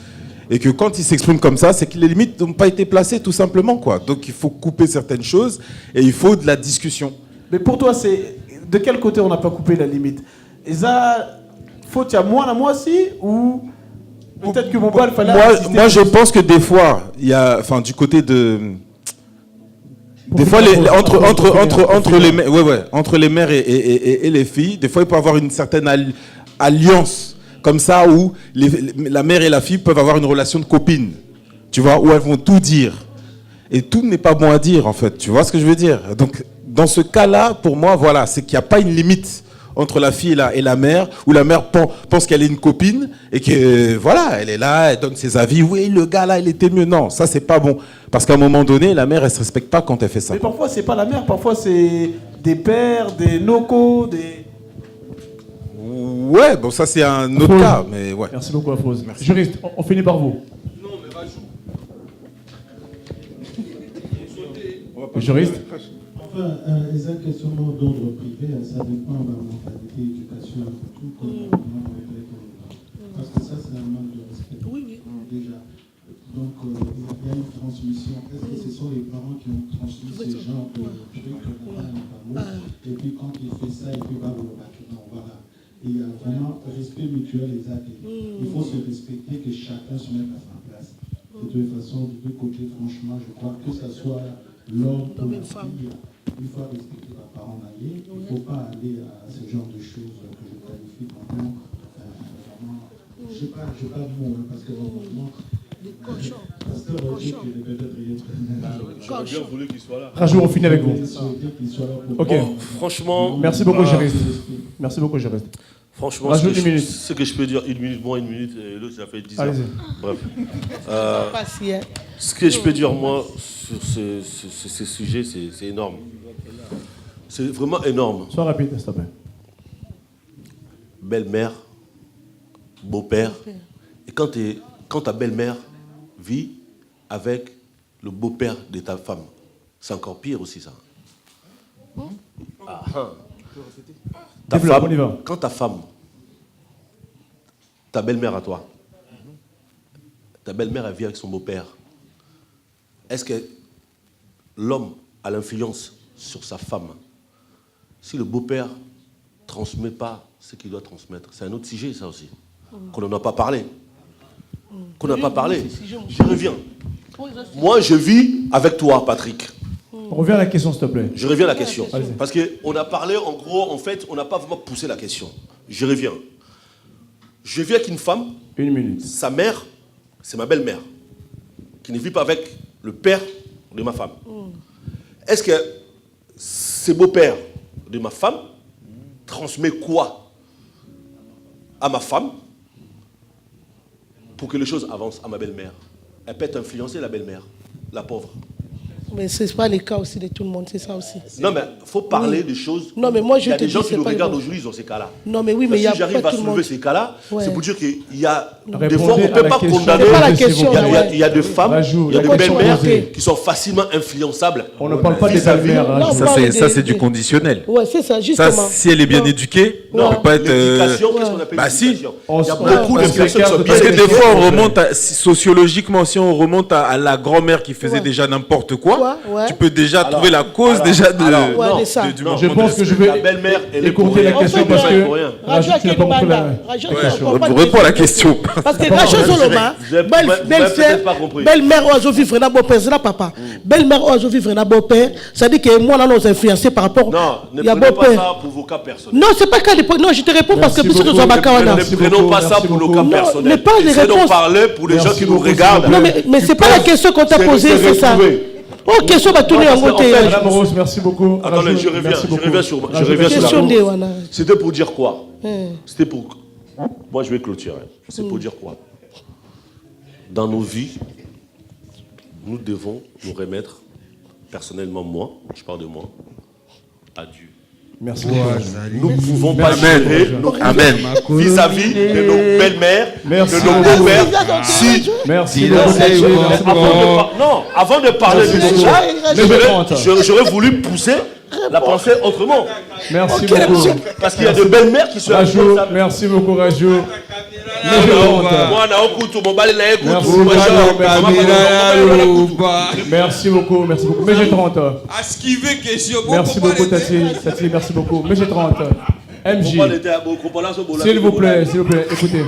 Et que quand ils s'expriment comme ça, c'est que les limites n'ont pas été placées, tout simplement, quoi. Donc, il faut couper certaines choses et il faut de la discussion. Mais pour toi, c'est... De quel côté on n'a pas coupé la limite? Et ça, faut à moi aussi, ou... Peut-être que mon bal fallait... Moi, je pense que des fois, il y a... Enfin, du côté de... Des fois, entre les mères et les filles, des fois, il peut y avoir une certaine alliance comme ça où la mère et la fille peuvent avoir une relation de copine, tu vois, où elles vont tout dire. Et tout n'est pas bon à dire, en fait. Tu vois ce que je veux dire? Donc, dans ce cas-là, pour moi, voilà, c'est qu'il n'y a pas une limite entre la fille et la mère, où la mère pense qu'elle est une copine et que, voilà, elle est là, elle donne ses avis. Oui, le gars là, il était mieux. Non, ça, c'est pas bon. Parce qu'à un moment donné, la mère, elle se respecte pas quand elle fait ça. Mais parfois, c'est pas la mère, parfois, c'est des pères, des nocos, des... Ouais, bon, ça, c'est un autre cas. Mais ouais. Merci beaucoup, Afrose. Juriste, on finit par vous. Non, mais rajoute. Juriste. Enfin, les questionnements d'ordre privé, ça dépend de la mentalité, éducation, tout comme parce que ça, c'est un manque de respect. Oui, déjà. Donc, il y a une transmission. Est-ce que ce sont les parents qui ont transmis ce genre de trucs et puis quand il fait ça, et puis voilà. Il y a vraiment respect mutuel et acquis. Il faut se respecter, que chacun se mette à sa place. De toute façon, de deux côtés, franchement, je crois que ce soit l'homme ou la fille, il faut respecter la parent alliée. Il ne faut pas aller à ce genre de choses que je qualifie vraiment, je ne sais pas de mots, parce que vraiment, Pasteur Roger, qui est peut-être j'aurais bien voulu qu'il soit là. Rajou, on finit avec vous. Ok. Bon, franchement. Merci beaucoup, juriste. Merci beaucoup, juriste. Franchement, Rajoute ce une minute. ce que je peux dire, une minute, moi, une minute, et l'autre, ça fait 10 ans. Allez-y. Bref. Ce que je peux dire, moi, sur ce sujet, c'est énorme. C'est vraiment énorme. Sois rapide, s'il te plaît. Belle-mère, beau-père. Et quand ta belle-mère vit avec le beau-père de ta femme, c'est encore pire aussi, ça. Ta femme, quand ta femme, ta belle-mère à toi, ta belle-mère elle vit avec son beau-père, est-ce que l'homme a l'influence sur sa femme? Si le beau-père ne transmet pas ce qu'il doit transmettre, c'est un autre sujet, ça aussi, qu'on n'en a pas parlé. Qu'on n'a pas parlé. J'y reviens. Moi, je vis avec toi, Patrick. On revient à la question, s'il te plaît. Je reviens à la question. Parce qu'on a parlé, en gros, en fait, on n'a pas vraiment poussé la question. Je reviens. Je vis avec une femme. Une minute. Sa mère, c'est ma belle-mère, qui ne vit pas avec le père de ma femme. Est-ce que ce beau-père de ma femme transmet quoi à ma femme pour que les choses avancent à ma belle-mère? Elle peut être influencée, la belle-mère, la pauvre. Mais ce n'est pas le cas aussi de tout le monde, c'est ça aussi. Non, mais il faut parler des choses. Non, mais moi, il y a des gens qui nous regardent aujourd'hui, ils ont ces cas-là. Non, mais oui, mais il y a si j'arrive pas à tout le monde. soulever ces cas-là, c'est pour dire qu'il y a Répondez des fois, on ne peut pas condamner. Il y a des femmes, il y a des belles-mères qui sont facilement influençables. On ne parle pas des belles-mères. Ça, c'est du conditionnel. Ouais, c'est ça, justement. Ça, si elle est bien éduquée, non, elle peut pas être. L'éducation, qu'est-ce qu'on appelle l'éducation? Il y a beaucoup d'éducation qui sont bien. Parce que des fois, on remonte sociologiquement, si on remonte à la grand-mère qui faisait déjà n'importe quoi, tu peux déjà trouver la cause déjà de. Je pense que je vais écourter la question parce que Rajou, tu n'as pas compris la question. Réponds à la question. Parce que Rachel Soloma, belle-mère oiseau vivre na beau-père, c'est là papa. Belle-mère oiseau vivre na beau-père, ça dit que moi là nous influencé par rapport. Non, ne prenez pas ça pour vos cas personnels. Non, c'est pas cas de. Non, je te réponds parce que puisque nous avons ne prenons pas ça pour nos cas personnels. Mais pas des réponses. Nous parler pour les gens qui nous regardent. Non, mais c'est pas la question qu'on t'a posée, c'est ça. Oh, question va tourner en côté. Madame Rose, merci beaucoup. Attendez, je reviens sur la. C'était pour dire quoi? C'était pour. Moi, je vais clôturer. C'est pour dire quoi? Dans nos vies, nous devons nous remettre, personnellement, moi, je parle de moi, à Dieu. Merci. Nous ne pouvons pas gérer nos vis-à-vis de nos belles-mères, de nos beaux-pères. Si. Merci. Avant de parler de ça, j'aurais voulu pousser la pensée autrement. Merci beaucoup. Parce qu'il y a de belles mères qui sont Rajou, merci beaucoup, Rajou. Merci beaucoup, merci beaucoup. Mais j'ai 30. Merci beaucoup, Tati, merci beaucoup. Mais j'ai 30. MJ. S'il vous plaît, écoutez.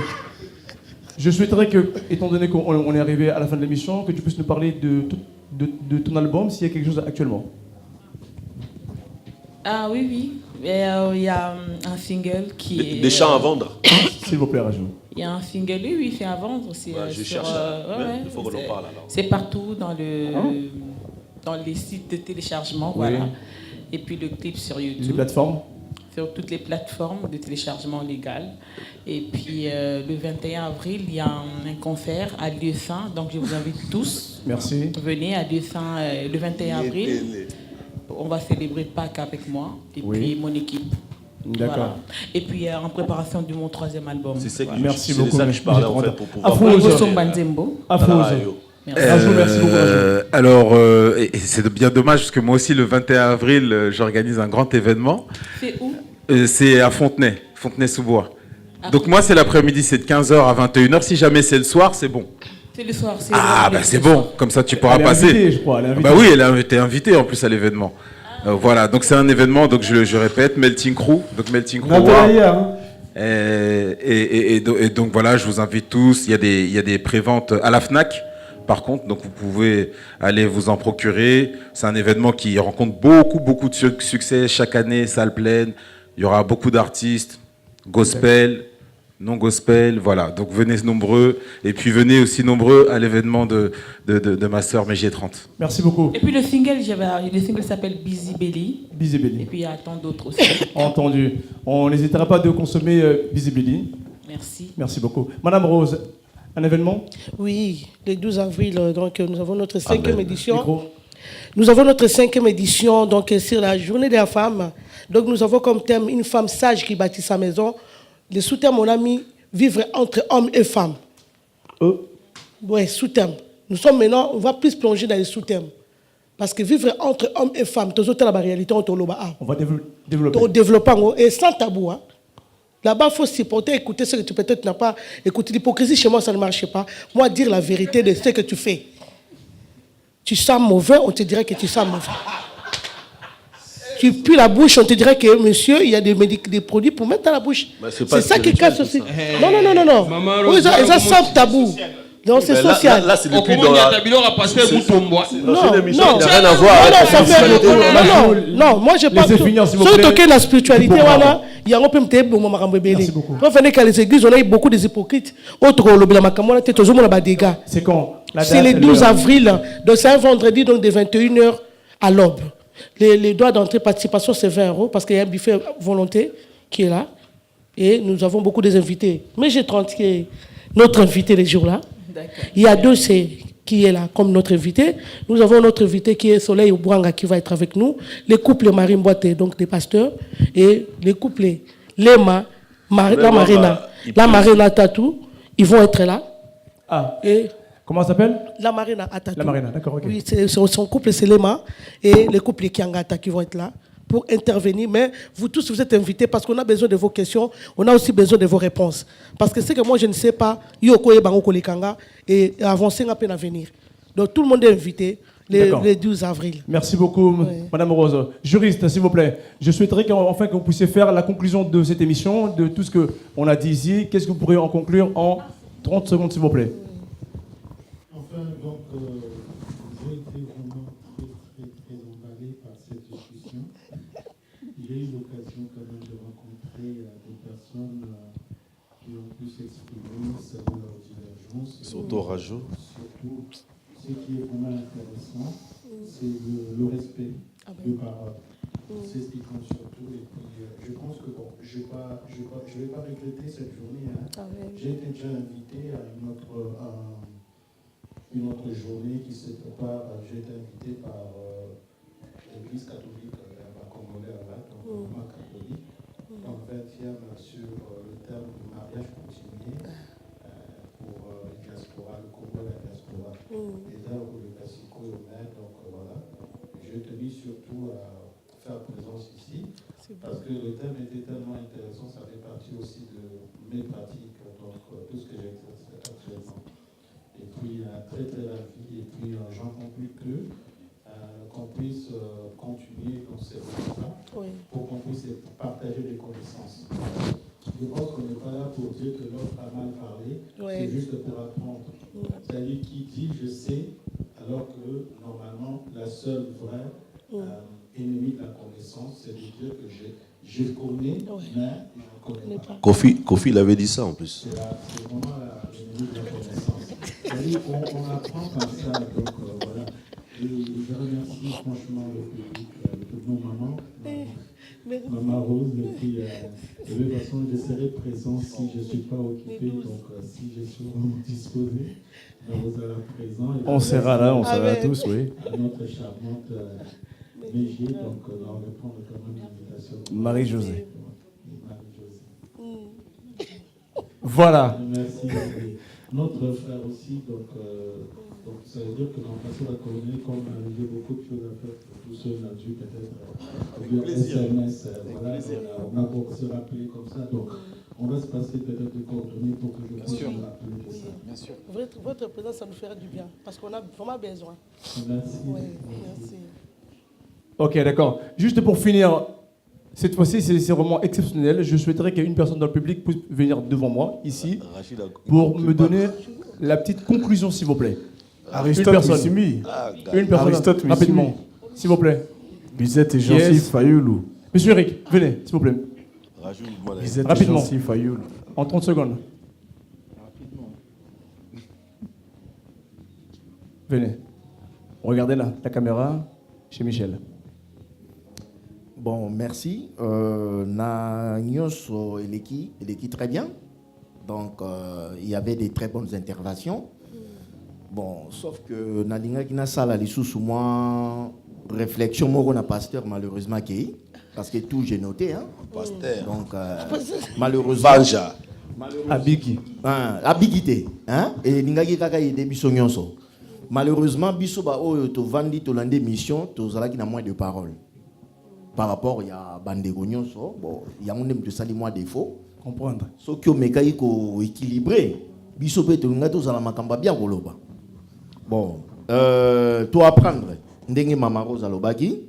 Je souhaiterais que, étant donné qu'on est arrivé à la fin de l'émission, que tu puisses nous parler de ton album, s'il y a quelque chose actuellement. Ah oui. Il y a un single qui est... Des chants à vendre. S'il vous plaît, Rajou. Il y a un single, oui, c'est à vendre aussi. Je cherche. Il faut qu'on en parle alors. C'est partout dans les sites de téléchargement, oui. voilà. Et puis le clip sur YouTube. Les plateformes? Sur toutes les plateformes de téléchargement légal. Et puis le 21 avril, il y a un concert à Lieu Saint, donc je vous invite tous. Merci. Venez à Lieu Saint le 21 avril. On va célébrer Pâques avec moi et puis mon équipe. D'accord. Voilà. Et puis en préparation de mon 3e album. C'est ça que merci beaucoup. C'est ça que je parlais en fait pour pouvoir. Alors, c'est bien dommage parce que moi aussi le 21 avril, j'organise un grand événement. C'est où? C'est à Fontenay-sous-Bois. Donc moi c'est l'après-midi, c'est de 15h à 21h. Si jamais c'est le soir, c'est bon. C'est le soir. C'est bon. Comme ça tu pourras passer. Invitée, je crois, oui, elle a été invitée en plus à l'événement. Voilà, donc c'est un événement, donc je répète, Melting Crew. Donc Melting Crew. Et donc voilà, je vous invite tous. Il y a des préventes à la Fnac. Par contre, donc vous pouvez aller vous en procurer. C'est un événement qui rencontre beaucoup de succès chaque année, salle pleine. Il y aura beaucoup d'artistes, gospel, non gospel, voilà. Donc venez nombreux et puis venez aussi nombreux à l'événement de ma sœur Mégier30. Merci beaucoup. Et puis le single s'appelle Busy Belly. Busy Belly. Et puis il y a tant d'autres aussi. Entendu. On n'hésitera pas de consommer Busy Belly. Merci. Merci beaucoup. Madame Rose, un événement? Oui, le 12 avril, donc nous avons notre 5e édition. Nous avons notre 5e édition donc sur la journée de la femme. Donc nous avons comme thème une femme sage qui bâtit sa maison. Le sous-thème, on a mis vivre entre hommes et femmes. Oui, sous-thème. Nous sommes maintenant, on va plus plonger dans les sous-thèmes. Parce que vivre entre hommes et femmes, la réalité, on va développer. Développant et sans tabou. Hein. Là-bas, il faut supporter, écouter ce que tu peut-être n'as pas écouté. L'hypocrisie, chez moi, ça ne marche pas. Moi, dire la vérité de ce que tu fais. Tu sens mauvais, on te dirait que tu sens mauvais. Tu pues la bouche, on te dirait que monsieur, il y a des produits pour mettre dans la bouche. C'est ça qui casse aussi. Non. Ils ont sans tabou. Non, c'est social. Là, c'est depuis dans la... Non, moi je parle de la spiritualité. Il y a un peu de venez qu'à les églises, on a eu beaucoup des hypocrites. C'est quand? C'est le 12 avril. Donc c'est un vendredi, donc de 21h à l'aube. Les droits d'entrée participation, c'est 20 € parce qu'il y a un buffet volonté qui est là. Et nous avons beaucoup des invités. Mais j'ai 30 qui est notre invité les jours-là. Il y a deux qui est là comme notre invité. Nous avons notre invité qui est Soleil Oubranga qui va être avec nous. Les couples Marie Mboité, donc des pasteurs. Et les couples Lema, la Marina Tatou, ils vont être là. Et comment ça s'appelle? La Marina Atatou. La Marina, d'accord, ok. Oui, son couple, c'est Lema. Et les couples Kiangata qui vont être là pour intervenir. Mais vous tous, vous êtes invités parce qu'on a besoin de vos questions. On a aussi besoin de vos réponses. Parce que c'est que moi, je ne sais pas. Et avancer à peine à venir. Donc, tout le monde est invité le 12 avril. Merci beaucoup, Madame Rose. Juriste, s'il vous plaît. Je souhaiterais qu'enfin que vous puissiez faire la conclusion de cette émission, de tout ce qu'on a dit ici. Qu'est-ce que vous pourriez en conclure en 30 secondes, s'il vous plaît? Enfin, donc, j'ai été vraiment très emballé par cette discussion. J'ai eu l'occasion quand même de rencontrer des personnes qui ont pu s'exprimer sur leur divergence. Surtout Rajou. Surtout, ce qui est vraiment intéressant, c'est le respect de parole. C'est ce qui compte surtout. Et puis, je pense que bon, je ne vais pas regretter cette journée. Hein. J'ai été déjà invité à une autre journée qui se prépare. J'ai été invité par l'Église catholique à Congolais, donc ma catholique, en 20e sur le terme du mariage continué pour la diaspora, le Congo, la diaspora. Et là, le Cassico, donc voilà. Je tenais surtout à faire Parce que le thème était tellement intéressant, ça fait partie aussi de mes pratiques, donc tout ce que j'exerce actuellement. Et puis, traiter la vie, et puis j'en conclus qu'on puisse continuer dans ces voies-là, pour qu'on puisse partager des connaissances. Je pense qu'on n'est pas là pour dire que l'autre a mal parlé, c'est juste pour apprendre. C'est-à-dire qui dit je sais, alors que normalement la seule vraie ennemie de la connaissance, c'est de dire que je connais, mais je ne connais pas. Kofi il avait dit ça en plus. C'est vraiment l'ennemi de la connaissance. C'est-à-dire qu'on apprend par ça, donc voilà. Et je remercie franchement le public, nos mamans. Maman Rose, et puis de toute façon, je serai présent si je ne suis pas occupé, donc si je suis vraiment disposé, vous serez présent. Et on sera là, on sera tous, oui. À notre charmante Mégier, donc on va répondre quand même l'invitation. Marie-Josée. Voilà. Merci. Notre frère aussi, donc ça veut dire que dans le passé, la colonie, comme il y a beaucoup de choses à faire pour tous ceux qui ont dû peut-être SMS, voilà, on a beau se rappeler comme ça, donc on va se passer peut-être des coordonnées pour que je puisse me rappeler de ça. Bien sûr. Votre présence, ça nous fera du bien, parce qu'on a vraiment besoin. Merci. Oui, merci. Ok, d'accord. Juste pour finir, cette fois-ci, c'est vraiment exceptionnel. Je souhaiterais qu'une personne dans le public puisse venir devant moi, ici, pour me donner la petite conclusion, s'il vous plaît. Aristote Missimi. Une personne, rapidement, s'il vous plaît. Bizette et Jancy Fayoulou. Monsieur Eric, venez, s'il vous plaît. Rapidement. Jancy Fayoulou. En 30 secondes. Venez. Regardez là, la caméra, chez Michel. Bon, merci. Na nyonso eleki très bien. Donc, il y avait des très bonnes interventions. Bon, sauf que Nalinga qui n'a ça là, les sous moi réflexion moi on pasteur malheureusement qui parce que tout j'ai noté hein. Pasteur. Donc malheureusement. Vanja. Abiki. Abigité hein et ningaki kaka yede biso nyonso. Malheureusement biso ba oyo to vandi to lande mission to zalaki na moins de paroles. Par rapport ya bandeko nyonso bon ya ngone mtu sali moi défaut comprendre. Soki o mekai ko équilibré biso pe to ngato zala makamba bien koloba. Bon, toi apprendre, ndenge Mama Rose alobaki,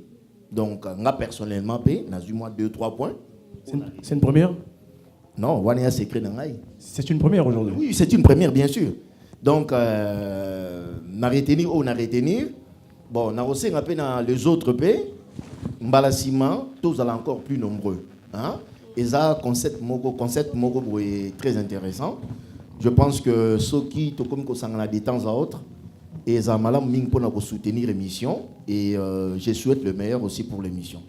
donc nga personnellement n'a eu moi 2-3 points. C'est une première? Non, wania secret nangai. C'est une première aujourd'hui. Oui, c'est une première bien sûr. Donc na retenir ou na retenir. Bon, na aussi ngape na les autres pays, mbalasima, tous allons encore plus nombreux, hein? Et ça concept moko est très intéressant. Je pense que ceux qui to comme ko sangana de temps à autre et ça m'a mis pour soutenir l'émission et je souhaite le meilleur aussi pour l'émission.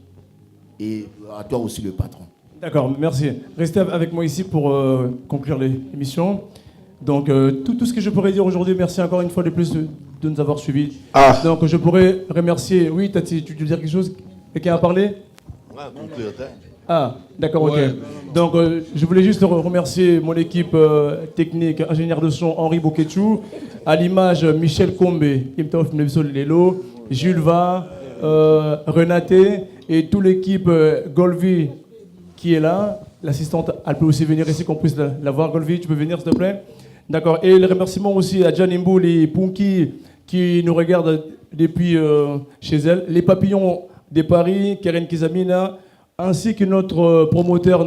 Et à toi aussi le patron. D'accord, merci. Restez avec moi ici pour conclure l'émission. Donc tout ce que je pourrais dire aujourd'hui, merci encore une fois de plus de nous avoir suivis. Donc je pourrais remercier, oui Tati, tu veux dire quelque chose? Quelqu'un a parlé? Ah, d'accord, ok. Donc, je voulais juste remercier mon équipe technique, ingénieur de son Henri Boketchou, à l'image Michel Kombe, Imtaof Mlebsol Lelo, Jules Va, Renaté et toute l'équipe Golvi qui est là. L'assistante, elle peut aussi venir ici qu'on puisse la voir. Golvi, tu peux venir s'il te plaît? D'accord. Et les remerciements aussi à Jan Imboul et Punki qui nous regardent depuis chez elle. Les papillons de Paris, Keren Kizamina, ainsi que notre promoteur,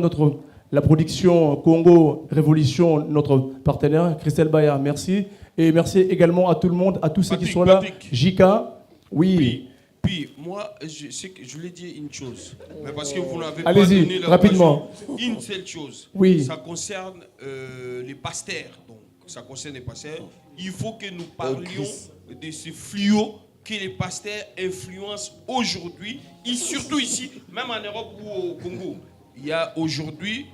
la production Congo Révolution, notre partenaire, Christelle Baya, merci. Et merci également à tout le monde, à tous ceux qui sont là. Jika, oui. Puis moi, je voulais dire une chose. Mais parce que vous n'avez pas allez-y, donné rapidement. Une seule chose. Oui. Ça concerne les pasteurs. Donc, ça concerne les pasteurs. Il faut que nous parlions de ce fléau que les pasteurs influencent aujourd'hui, et surtout ici, même en Europe ou au Congo. Il y a aujourd'hui,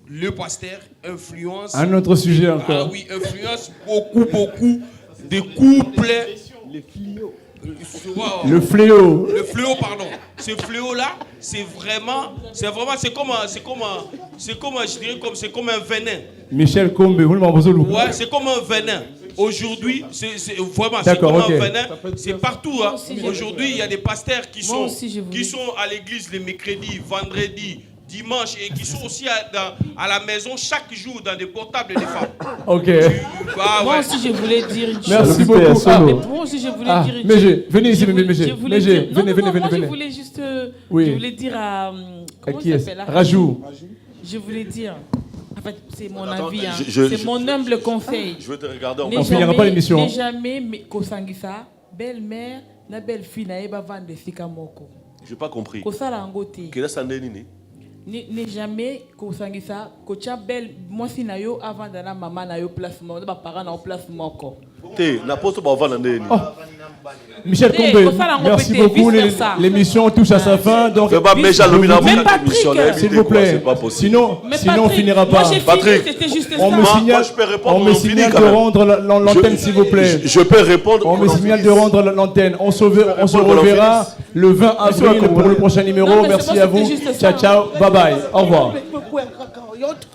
le pasteur influence... Un autre sujet encore. Ah oui, influence beaucoup de couples... Le fléau. Le fléau, pardon. Ce fléau-là, c'est comme un venin. Michel Kombe, vous le ouais, c'est comme un venin. Aujourd'hui, c'est vraiment, D'accord, ok. c'est partout. Hein. Aujourd'hui, il y a des pasteurs qui sont à l'église les mercredis, vendredis, dimanche et qui sont aussi à la maison chaque jour dans des portables des femmes. Ok. Moi aussi, je voulais dire une chose. Merci beaucoup. Moi aussi, je voulais dire une chose. Mégé, venez ici, Mégé. Venez. Je voulais juste. Je voulais dire à. Comment qui ça s'appelle? Rajou. Je voulais dire. En fait, c'est mon avis. Hein. C'est mon humble conseil. Je vais te regarder. On finira pas l'émission. Ne jamais Kosangisa, belle-mère, la belle-fille, na vendre sika moko. J'ai pas compris. Kosala ngote. Quelle est sa nini? Ne jamais Kosangisa, kocha belle, moi si na yo avant de la maman na yo place moko, ba parents na place moko. Te, na poste ba vendre nini? Michel Combé, merci beaucoup. L'émission touche à sa fin. Donc, s'il vous plaît. Sinon, on finira pas. Patrick, on me signale de rendre l'antenne, s'il vous plaît. Je peux répondre. On me signale de rendre l'antenne. On se reverra le 20 avril pour le prochain numéro. Merci à vous. Ciao, ciao. Bye bye. Au revoir.